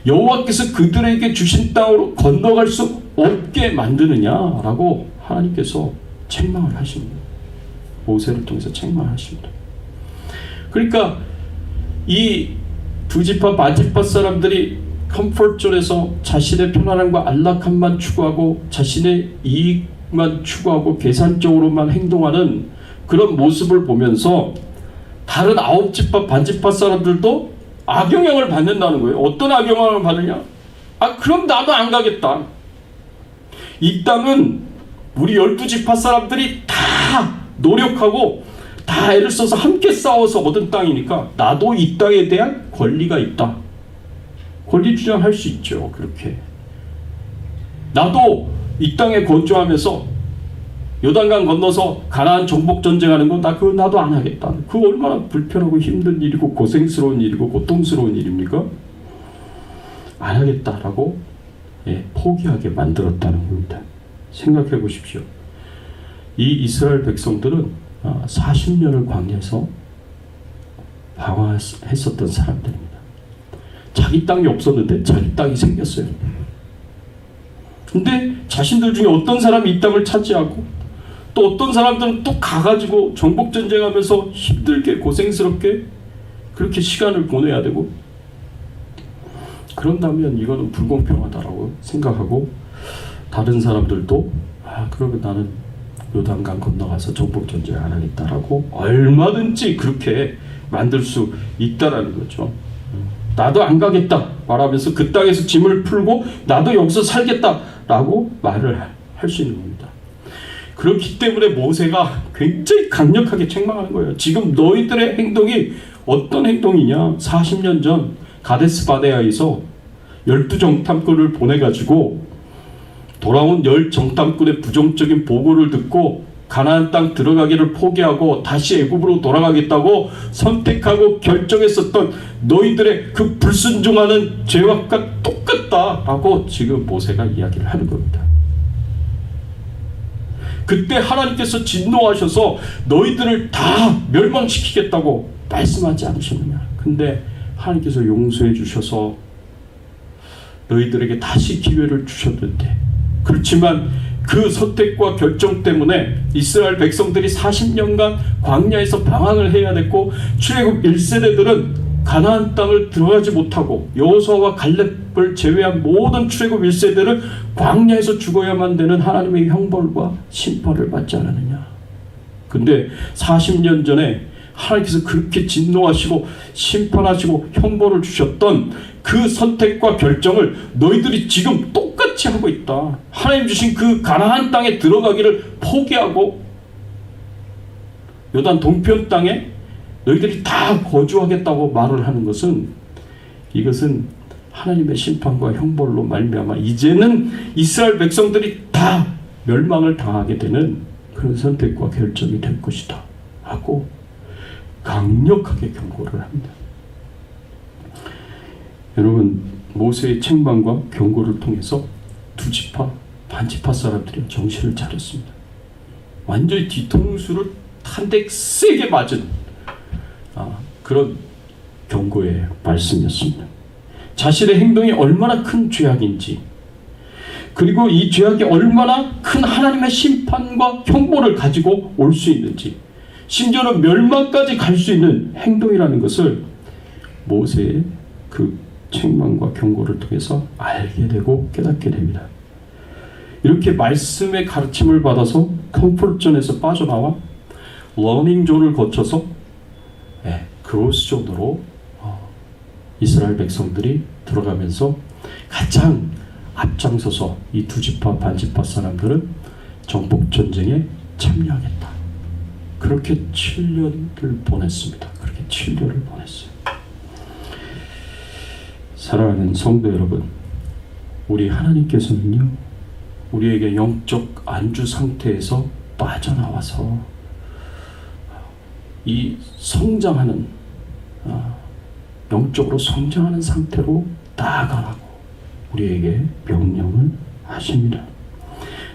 여호와께서 그들에게 주신 땅으로 건너갈 수 없게 만드느냐라고 하나님께서 책망을 하십니다. 모세를 통해서 책망을 하십니다. 그러니까 이 두 지파 반지파 사람들이 컴포트존에서 자신의 편안함과 안락함만 추구하고 자신의 이익만 추구하고 계산적으로만 행동하는 그런 모습을 보면서 다른 아홉 지파 반지파 사람들도 악영향을 받는다는 거예요. 어떤 악영향을 받느냐? 그럼 나도 안 가겠다. 이 땅은 우리 12지파 사람들이 다 노력하고 다 애를 써서 함께 싸워서 얻은 땅이니까 나도 이 땅에 대한 권리가 있다. 권리 주장할 수 있죠. 그렇게. 나도 이 땅에 거주하면서 요단강 건너서 가나안 정복 전쟁하는 건 그거 나도 안 하겠다. 그거 얼마나 불편하고 힘든 일이고 고생스러운 일이고 고통스러운 일입니까? 안 하겠다라고 포기하게 만들었다는 겁니다. 생각해 보십시오. 이 이스라엘 백성들은 40년을 광야에서 방황했었던 사람들입니다. 자기 땅이 없었는데 자기 땅이 생겼어요. 근데 자신들 중에 어떤 사람이 이 땅을 차지하고 또 어떤 사람들은 또 가가지고 정복전쟁하면서 힘들게 고생스럽게 그렇게 시간을 보내야 되고, 그런다면 이거는 불공평하다라고 생각하고 다른 사람들도 그러면 나는 요단강 건너가서 정복전쟁 안 하겠다라고 얼마든지 그렇게 만들 수 있다라는 거죠. 나도 안 가겠다 말하면서 그 땅에서 짐을 풀고 나도 여기서 살겠다라고 말을 할 수 있는 겁니다. 그렇기 때문에 모세가 굉장히 강력하게 책망하는 거예요. 지금 너희들의 행동이 어떤 행동이냐? 40년 전 가데스 바네아에서 12정탐꾼을 보내가지고 돌아온 10정탐꾼의 부정적인 보고를 듣고 가나안 땅 들어가기를 포기하고 다시 애굽으로 돌아가겠다고 선택하고 결정했었던 너희들의 그 불순종하는 죄악과 똑같다라고 지금 모세가 이야기를 하는 겁니다. 그때 하나님께서 진노하셔서 너희들을 다 멸망시키겠다고 말씀하지 않으셨느냐. 근데 하나님께서 용서해 주셔서 너희들에게 다시 기회를 주셨는데, 그렇지만 그 선택과 결정 때문에 이스라엘 백성들이 40년간 광야에서 방황을 해야 됐고, 출애굽 1세대들은 가나안 땅을 들어가지 못하고 여호수아와 갈렙을 제외한 모든 출애굽 1세대를 광야에서 죽어야만 되는 하나님의 형벌과 심판을 받지 않았느냐. 근데 40년 전에 하나님께서 그렇게 진노하시고 심판하시고 형벌을 주셨던 그 선택과 결정을 너희들이 지금 똑같이 하고 있다. 하나님 주신 그 가나안 땅에 들어가기를 포기하고 요단 동편 땅에 너희들이 다 거주하겠다고 말을 하는 것은, 이것은 하나님의 심판과 형벌로 말미암아 이제는 이스라엘 백성들이 다 멸망을 당하게 되는 그런 선택과 결정이 될 것이다 하고 강력하게 경고를 합니다. 여러분, 모세의 책망과 경고를 통해서 두 지파, 반 지파 사람들이 정신을 차렸습니다. 완전히 뒤통수를 한 대 세게 맞은 그런 경고의 말씀이었습니다. 자신의 행동이 얼마나 큰 죄악인지, 그리고 이 죄악이 얼마나 큰 하나님의 심판과 형벌을 가지고 올 수 있는지, 심지어는 멸망까지 갈 수 있는 행동이라는 것을 모세의 그 책망과 경고를 통해서 알게 되고 깨닫게 됩니다. 이렇게 말씀의 가르침을 받아서 컴포트존에서 빠져나와 러닝존을 거쳐서 크로스존으로 이스라엘 백성들이 들어가면서 가장 앞장서서 이 두 지파 반 지파 사람들은 정복전쟁에 참여하겠다. 그렇게 7년을 보냈습니다. 그렇게 7년을 보냈어요. 사랑하는 성도 여러분, 우리 하나님께서는요, 우리에게 영적 안주 상태에서 빠져나와서 이 성장하는, 영적으로 성장하는 상태로 나아가라고 우리에게 명령을 하십니다.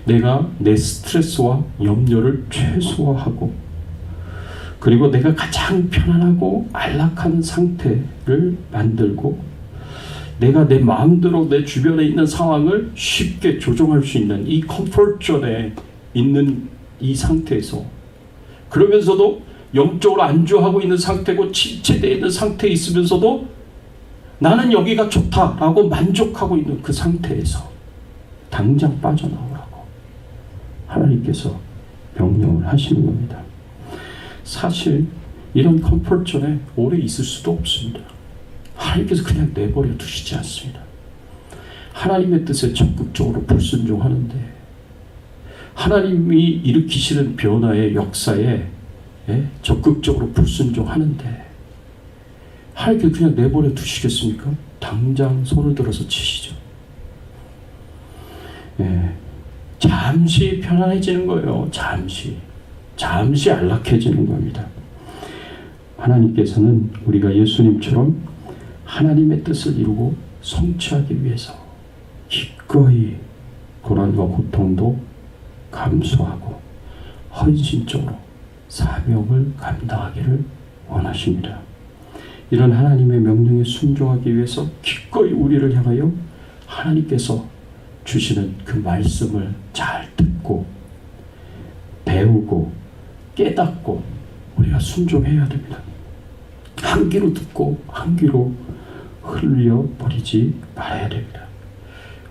내가 내 스트레스와 염려를 최소화하고, 그리고 내가 가장 편안하고 안락한 상태를 만들고, 내가 내 마음대로 내 주변에 있는 상황을 쉽게 조정할 수 있는 이 컴포트존에 있는 이 상태에서, 그러면서도 영적으로 안주하고 있는 상태고 침체되어 있는 상태에 있으면서도 나는 여기가 좋다라고 만족하고 있는 그 상태에서 당장 빠져나오라고 하나님께서 명령을 하시는 겁니다. 사실 이런 컴포트존에 오래 있을 수도 없습니다. 하나님께서 그냥 내버려 두시지 않습니다. 하나님의 뜻에 적극적으로 불순종하는데, 하나님이 일으키시는 변화의 역사에 적극적으로 불순종하는데 하나님께서 그냥 내버려 두시겠습니까? 당장 손을 들어서 치시죠. 잠시 편안해지는 거예요. 잠시 안락해지는 겁니다. 하나님께서는 우리가 예수님처럼 하나님의 뜻을 이루고 성취하기 위해서 기꺼이 고난과 고통도 감수하고 헌신적으로 사명을 감당하기를 원하십니다. 이런 하나님의 명령에 순종하기 위해서 기꺼이 우리를 향하여 하나님께서 주시는 그 말씀을 잘 듣고 배우고 깨닫고 우리가 순종해야 됩니다. 한 귀로 듣고 한 귀로 흘려버리지 말아야 됩니다.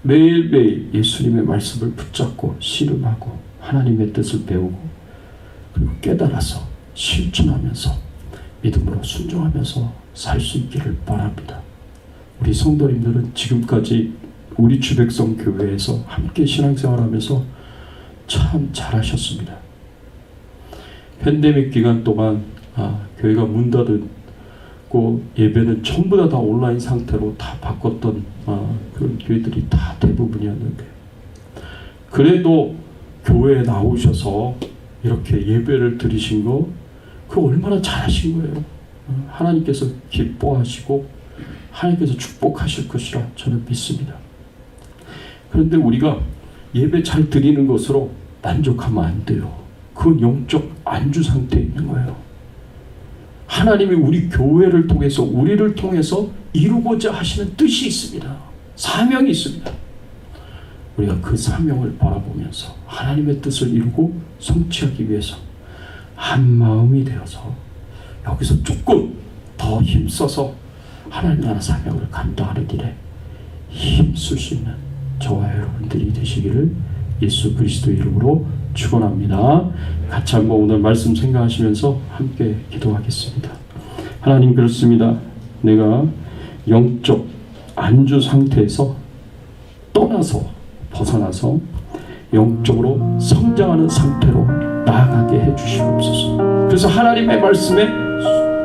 매일매일 예수님의 말씀을 붙잡고 씨름하고 하나님의 뜻을 배우고 그리고 깨달아서 실천하면서 믿음으로 순종하면서 살 수 있기를 바랍니다. 우리 성도님들은 지금까지 우리 주백성 교회에서 함께 신앙생활하면서 참 잘하셨습니다. 팬데믹 기간 동안 교회가 문 닫고 예배는 전부 다 온라인 상태로 다 바꿨던 그런 교회들이 다 대부분이었는데, 그래도 교회에 나오셔서 이렇게 예배를 드리신 거, 그거 얼마나 잘하신 거예요. 하나님께서 기뻐하시고 하나님께서 축복하실 것이라 저는 믿습니다. 그런데 우리가 예배 잘 드리는 것으로 만족하면 안 돼요. 그 영적 안주 상태에 있는 거예요. 하나님이 우리 교회를 통해서, 우리를 통해서 이루고자 하시는 뜻이 있습니다. 사명이 있습니다. 우리가 그 사명을 바라보면서 하나님의 뜻을 이루고 성취하기 위해서 한 마음이 되어서 여기서 조금 더 힘써서 하나님 나라 사명을 감당하는 일에 힘쓸 수 있는 저와 여러분들이 되시기를 예수 그리스도 이름으로 축원합니다. 같이 한번 오늘 말씀 생각하시면서 함께 기도하겠습니다. 하나님, 그렇습니다. 내가 영적 안주 상태에서 떠나서 벗어나서 영적으로 성장하는 상태로 나아가게 해주시옵소서. 그래서 하나님의 말씀에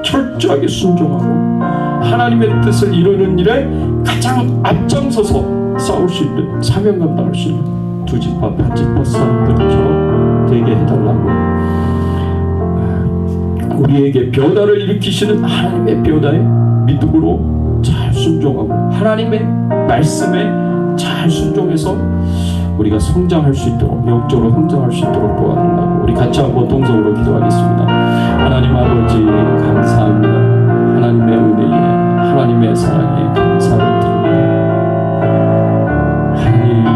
철저하게 순종하고 하나님의 뜻을 이루는 일에 가장 앞장서서 싸울 수 있는, 사명 감당할 수 있는 두 지파 반지파 사람들처럼 되게 해달라고, 우리에게 변화를 일으키시는 하나님의 변화에 믿음으로 잘 순종하고 하나님의 말씀에 잘 순종해서 우리가 성장할 수 있도록, 영적으로 성장할 수 있도록 도와달라고 우리 같이 한번 동성으로 기도하겠습니다. 하나님 아버지 감사합니다. 하나님의 은혜에, 하나님의 사랑에 감사를 드립니다. 하나님,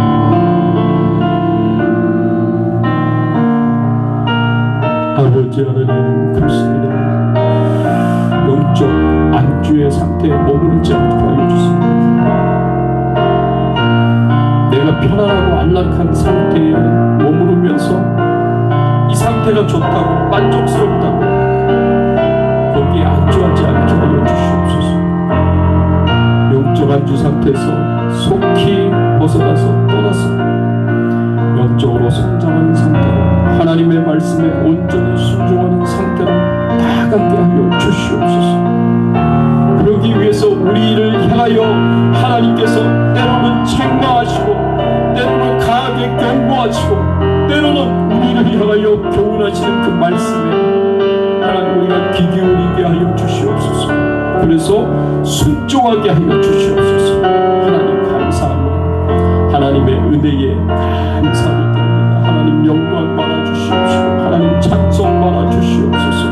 아버지 하나님, 그렇습니다. 영적 안주의 상태에 머무르지 않도록 하여 주시옵소서. 내가 편안하고 안락한 상태에 머무르면서 이 상태가 좋다고, 만족스럽다고 거기에 안주하지 않게 하여 주시옵소서. 영적 안주 상태에서 속히 벗어나서 떠나서 영적으로 성장하는 상태로, 하나님의 말씀에 온전히 순종하는 상태로 나아가게 하여 주시옵소서. 그러기 위해서 우리를 향하여 하나님께서 때로는 책망하시고, 때로는 강하게 경고하시고, 때로는 우리를 향하여 교훈하시는 그 말씀에 하나님 우리가 귀 기울이게 하여 주시옵소서. 그래서 순종하게 하여 주시옵소서. 하나님 감사합니다. 하나님의 은혜에 감사를 드립니다. 하나님 영광 받아 주시옵시고, 하나님 찬송 받아 주시옵소서.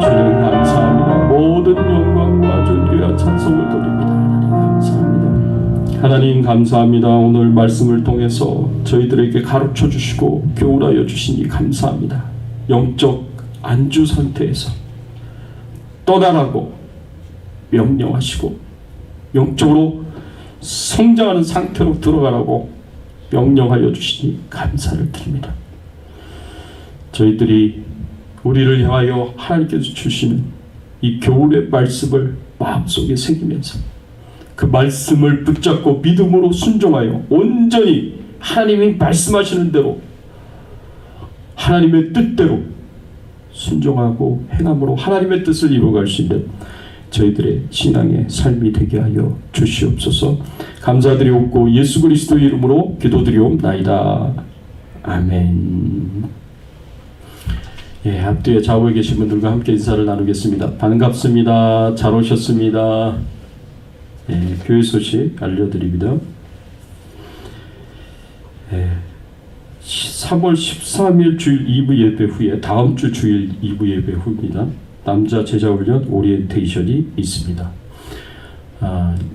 주님 감사합니다. 모든 영광과 존귀와 찬송을 드립니다. 하나님 감사합니다. 하나님 감사합니다. 오늘 말씀을 통해서 저희들에게 가르쳐 주시고 교훈하여 주시니 감사합니다. 영적 안주 상태에서 떠나라고 명령하시고 영적으로 성장하는 상태로 들어가라고 명령하여 주시니 감사를 드립니다. 저희들이 우리를 향하여 하나님께서 주시는 이 교훈의 말씀을 마음속에 새기면서 그 말씀을 붙잡고 믿음으로 순종하여 온전히 하나님이 말씀하시는 대로 하나님의 뜻대로 순종하고 행함으로 하나님의 뜻을 이루어갈 수 있는 저희들의 신앙의 삶이 되게 하여 주시옵소서. 감사드리옵고 예수 그리스도 이름으로 기도드리옵나이다. 아멘. 예, 앞뒤에 좌우에 계신 분들과 함께 인사를 나누겠습니다. 반갑습니다. 잘 오셨습니다. 예, 교회 소식 알려드립니다. 예, 3월 13일 주일 2부 예배 후에 다음 주 주일 2부 예배 후입니다. 남자 제자훈련 오리엔테이션이 있습니다.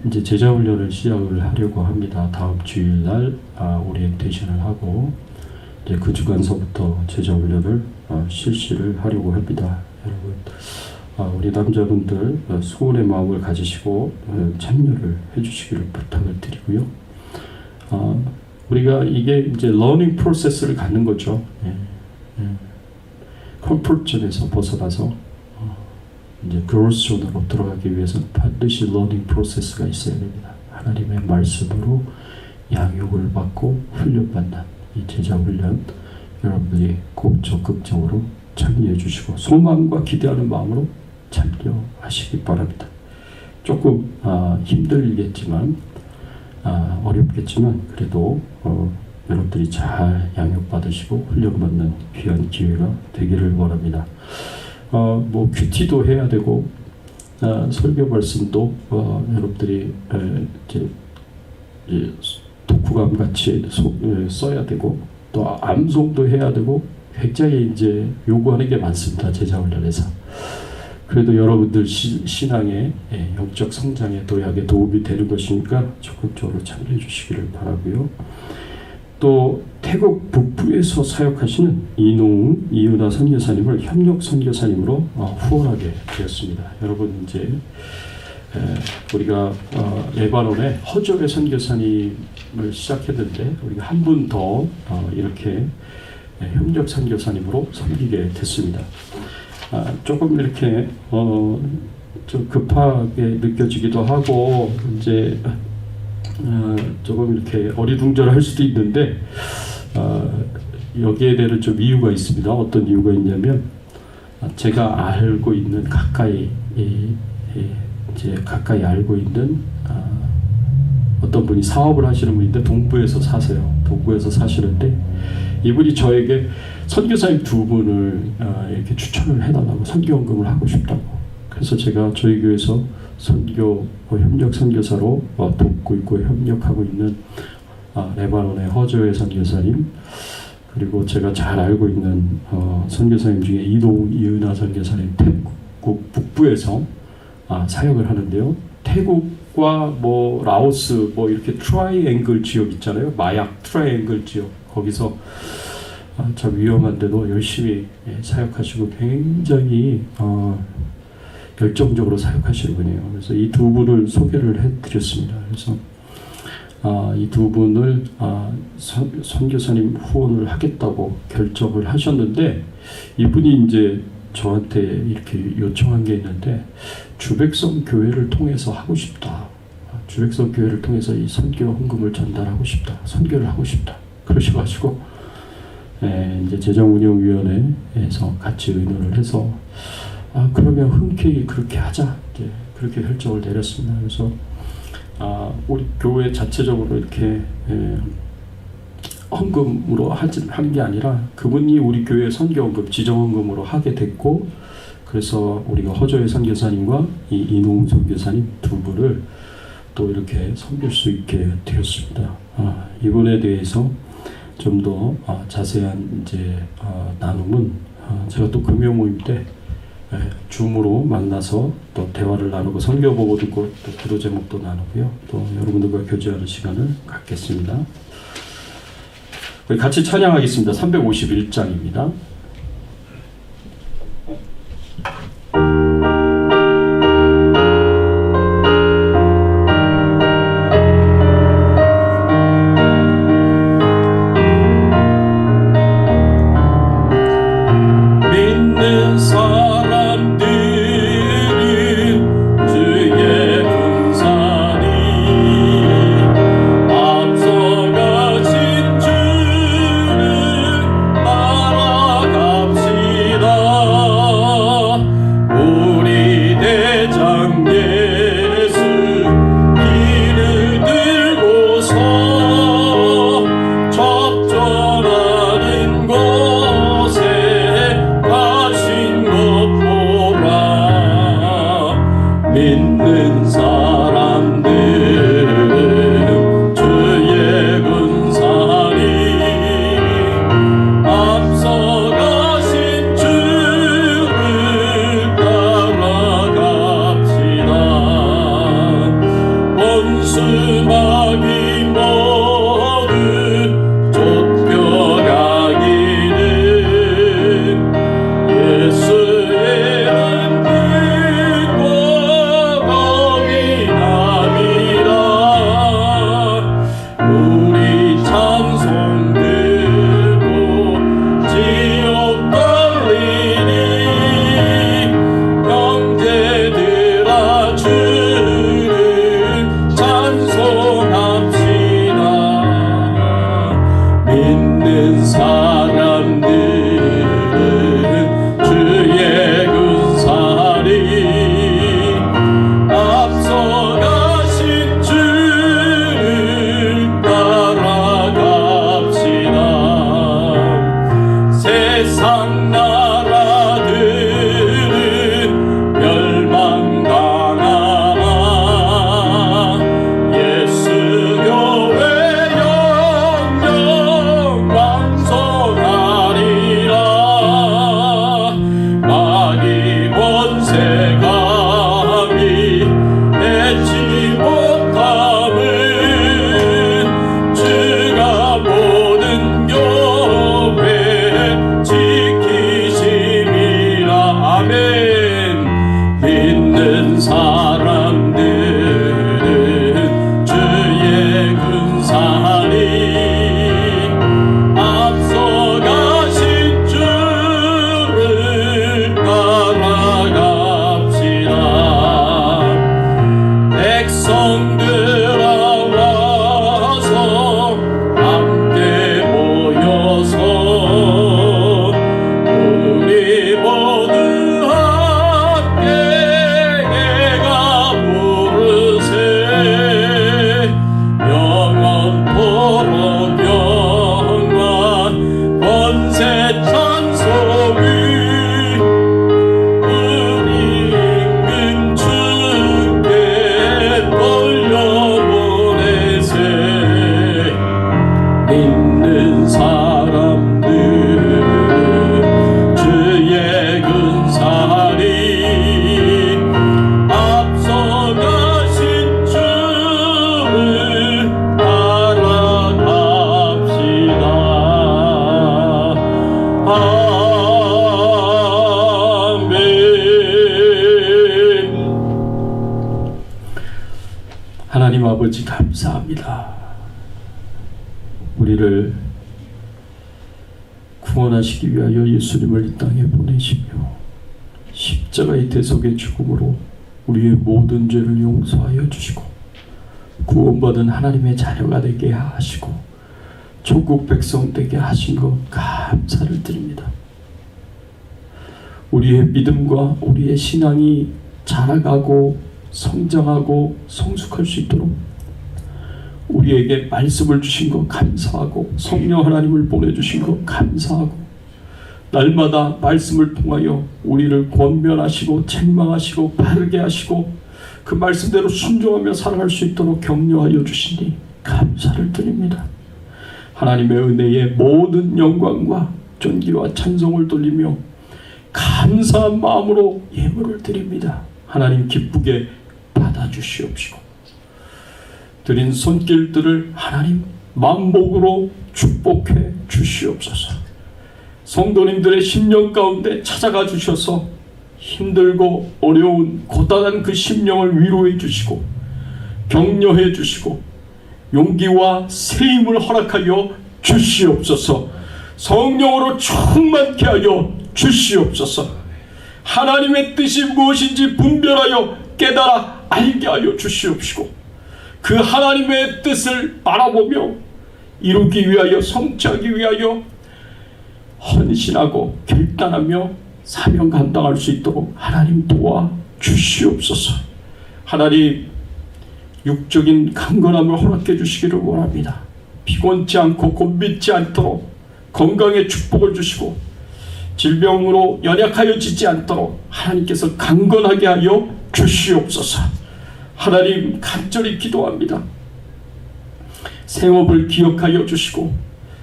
이제 제자훈련을 시작을 하려고 합니다. 다음 주일날 오리엔테이션을 하고 이제 그 주간서부터 제자훈련을 실시를 하려고 합니다. 여러분, 우리 남자분들 수고의 마음을 가지시고 참여를 해주시기를 부탁을 드리고요. 우리가 이게 이제 러닝 프로세스를 갖는 거죠. 컴포트존에서 벗어나서 이제 그로스 존으로 들어가기 위해서 반드시 러닝 프로세스가 있어야 됩니다. 하나님의 말씀으로 양육을 받고 훈련받는 이 제자 훈련 여러분들이 꼭 적극적으로 참여해 주시고 소망과 기대하는 마음으로 참여하시기 바랍니다. 조금 힘들겠지만 어렵겠지만 그래도 여러분들이 잘 양육받으시고 훈련받는 귀한 기회가 되기를 원합니다. 뭐 큐티도 해야 되고 설교 말씀도 여러분들이 이제 독후감 같이 써야 되고 또 암송도 해야 되고 굉장히 이제 요구하는 게 많습니다. 제자훈련에서. 그래도 여러분들 신앙의 영적 성장에 도약에 도움이 되는 것이니까 적극적으로 참여해 주시기를 바라고요. 또 태국 북부에서 사역하시는 이농 이은하 선교사님을 협력 선교사님으로 후원하게 되었습니다. 여러분 이제 우리가 레바논의 허저의 선교사님을 시작했는데 우리가 한 분 더 이렇게 협력 선교사님으로 섬기게 됐습니다. 조금 이렇게 좀 급하게 느껴지기도 하고 이제 조금 이렇게 어리둥절할 수도 있는데 여기에 대한 좀 이유가 있습니다. 어떤 이유가 있냐면 제가 알고 있는 가까이 알고 있는 어떤 분이 사업을 하시는 분인데 동부에서 사세요. 동부에서 사시는데 이분이 저에게 선교사님 두 분을 이렇게 추천을 해달라고 선교헌금을 하고 싶다고. 그래서 제가 저희 교회에서 선교 협력 선교사로 돕고 있고 협력하고 있는 레바논의 허저의 선교사님, 그리고 제가 잘 알고 있는 선교사님 중에 이동 이은하 선교사님 태국 북부에서 사역을 하는데요. 태국과 뭐 라오스 뭐 이렇게 트라이앵글 지역 있잖아요. 마약 트라이앵글 지역, 거기서 참 위험한데도 열심히 사역하시고 굉장히 열정적으로 사역하시는 분이에요. 그래서 이 두 분을 소개를 해드렸습니다. 그래서 이 두 분을 선교사님 후원을 하겠다고 결정을 하셨는데, 이분이 이제 저한테 이렇게 요청한 게 있는데, 주백성 교회를 통해서 하고 싶다. 주백성 교회를 통해서 이 선교 헌금을 전달하고 싶다. 선교를 하고 싶다. 그러셔가지고 이제 재정운영위원회에서 같이 의논을 해서 그러면 흔쾌히 그렇게 하자. 이제 그렇게 결정을 내렸습니다. 그래서 우리 교회 자체적으로 이렇게 헌금으로 하는 게 아니라 그분이 우리 교회 선교헌금, 지정헌금으로 하게 됐고, 그래서 우리가 허저의 선교사님과 이 이농 선교사님 두 분을 또 이렇게 섬길 수 있게 되었습니다. 이분에 대해서 좀 더 자세한 이제 나눔은 제가 또 금요 모임 때 줌으로 만나서 또 대화를 나누고 선교 보고 듣고 또 기도 제목도 나누고요. 또 여러분들과 교제하는 시간을 갖겠습니다. 우리 같이 찬양하겠습니다. 351장입니다. 앞서가신 주를 따라 아버지 감사합니다. 우리를 구원하시기 위하여 예수님을 이 땅에 보내시며 십자가의 대속의 죽음으로 우리의 모든 죄를 용서하여 주시고 구원받은 하나님의 자녀가 되게 하시고 천국 백성 되게 하신 것 감사를 드립니다. 우리의 믿음과 우리의 신앙이 자라가고 성장하고 성숙할 수 있도록 우리에게 말씀을 주신 것 감사하고 성령 하나님을 보내주신 것 감사하고 날마다 말씀을 통하여 우리를 권면하시고 책망하시고 바르게 하시고 그 말씀대로 순종하며 살아갈 수 있도록 격려하여 주시니 감사를 드립니다. 하나님의 은혜에 모든 영광과 존귀와 찬송을 돌리며 감사한 마음으로 예물을 드립니다. 하나님 기쁘게 받아주시옵시고 드린 손길들을 하나님 만복으로 축복해 주시옵소서. 성도님들의 심령 가운데 찾아가 주셔서 힘들고 어려운 고단한 그 심령을 위로해 주시고 격려해 주시고 용기와 세임을 허락하여 주시옵소서. 성령으로 충만케 하여 주시옵소서. 하나님의 뜻이 무엇인지 분별하여 깨달아 알게 하여 주시옵시고 그 하나님의 뜻을 바라보며 이루기 위하여 성취하기 위하여 헌신하고 결단하며 사명 감당할 수 있도록 하나님 도와 주시옵소서. 하나님 육적인 강건함을 허락해 주시기를 원합니다. 피곤치 않고 곤비지 않도록 건강의 축복을 주시고 질병으로 연약하여지지 않도록 하나님께서 강건하게 하여 주시옵소서. 하나님 간절히 기도합니다. 생업을 기억하여 주시고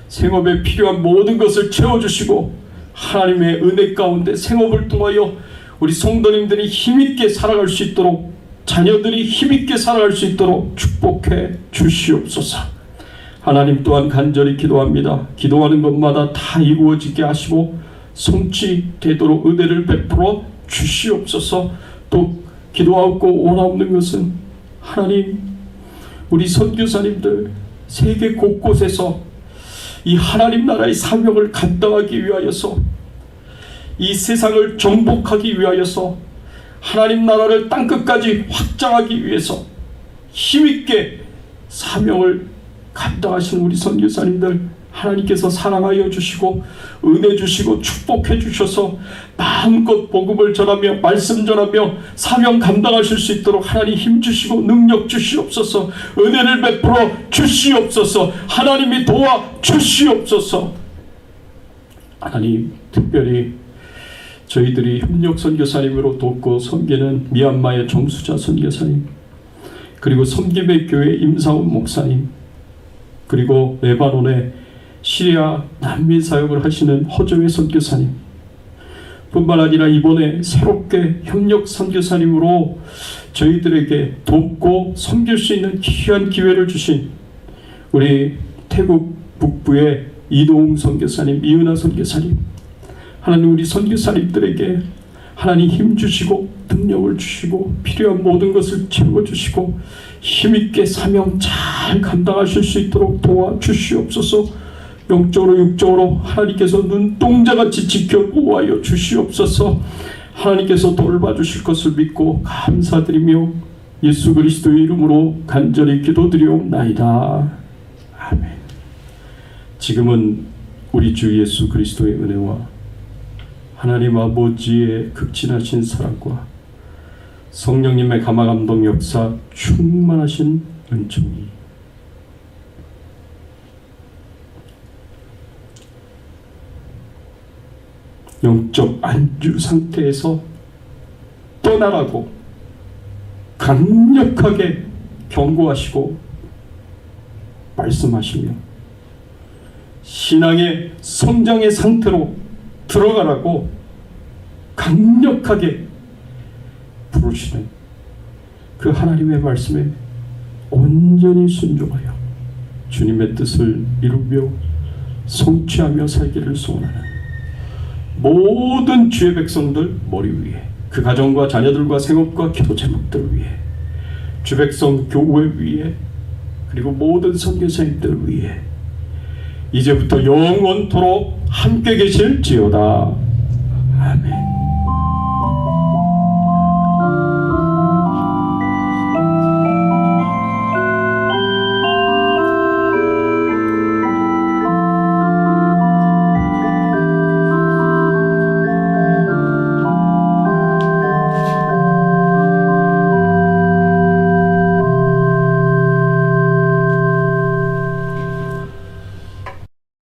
생업에 필요한 모든 것을 채워주시고 하나님의 은혜 가운데 생업을 통하여 우리 성도님들이 힘있게 살아갈 수 있도록 자녀들이 힘있게 살아갈 수 있도록 축복해 주시옵소서. 하나님 또한 간절히 기도합니다. 기도하는 것마다 다 이루어지게 하시고 성취되도록 은혜를 베풀어 주시옵소서. 또 기도하고 원하옵는 것은 하나님 우리 선교사님들 세계 곳곳에서 이 하나님 나라의 사명을 감당하기 위하여서 이 세상을 정복하기 위하여서 하나님 나라를 땅끝까지 확장하기 위해서 힘있게 사명을 감당하신 우리 선교사님들 하나님께서 사랑하여 주시고 은혜 주시고 축복해 주셔서 마음껏 복음을 전하며 말씀 전하며 사명 감당하실 수 있도록 하나님 힘 주시고 능력 주시옵소서. 은혜를 베풀어 주시옵소서. 하나님이 도와 주시옵소서. 하나님 특별히 저희들이 협력 선교사님으로 돕고 섬기는 미얀마의 정수자 선교사님 그리고 섬김의 교회 임상훈 목사님 그리고 레바논의 시리아 난민 사역을 하시는 허정혜 선교사님 뿐만 아니라 이번에 새롭게 협력 선교사님으로 저희들에게 돕고 섬길 수 있는 귀한 기회를 주신 우리 태국 북부의 이동웅 선교사님, 이은하 선교사님 하나님 우리 선교사님들에게 하나님 힘 주시고 능력을 주시고 필요한 모든 것을 채워주시고 힘있게 사명 잘 감당하실 수 있도록 도와주시옵소서. 영적으로 육적으로 하나님께서 눈동자같이 지켜 보호하여 주시옵소서. 하나님께서 돌봐주실 것을 믿고 감사드리며 예수 그리스도의 이름으로 간절히 기도드리옵나이다. 아멘. 지금은 우리 주 예수 그리스도의 은혜와 하나님 아버지의 극진하신 사랑과 성령님의 감화감동 역사 충만하신 은총이 영적 안주 상태에서 떠나라고 강력하게 경고하시고 말씀하시며 신앙의 성장의 상태로 들어가라고 강력하게 부르시는 그 하나님의 말씀에 온전히 순종하여 주님의 뜻을 이루며 성취하며 살기를 소원하는 모든 주의 백성들 머리 위에 그 가정과 자녀들과 생업과 기도 제목들을 위해 주 백성 교회 위에 그리고 모든 선교사님들 위해 이제부터 영원토록 함께 계실지어다. 아멘.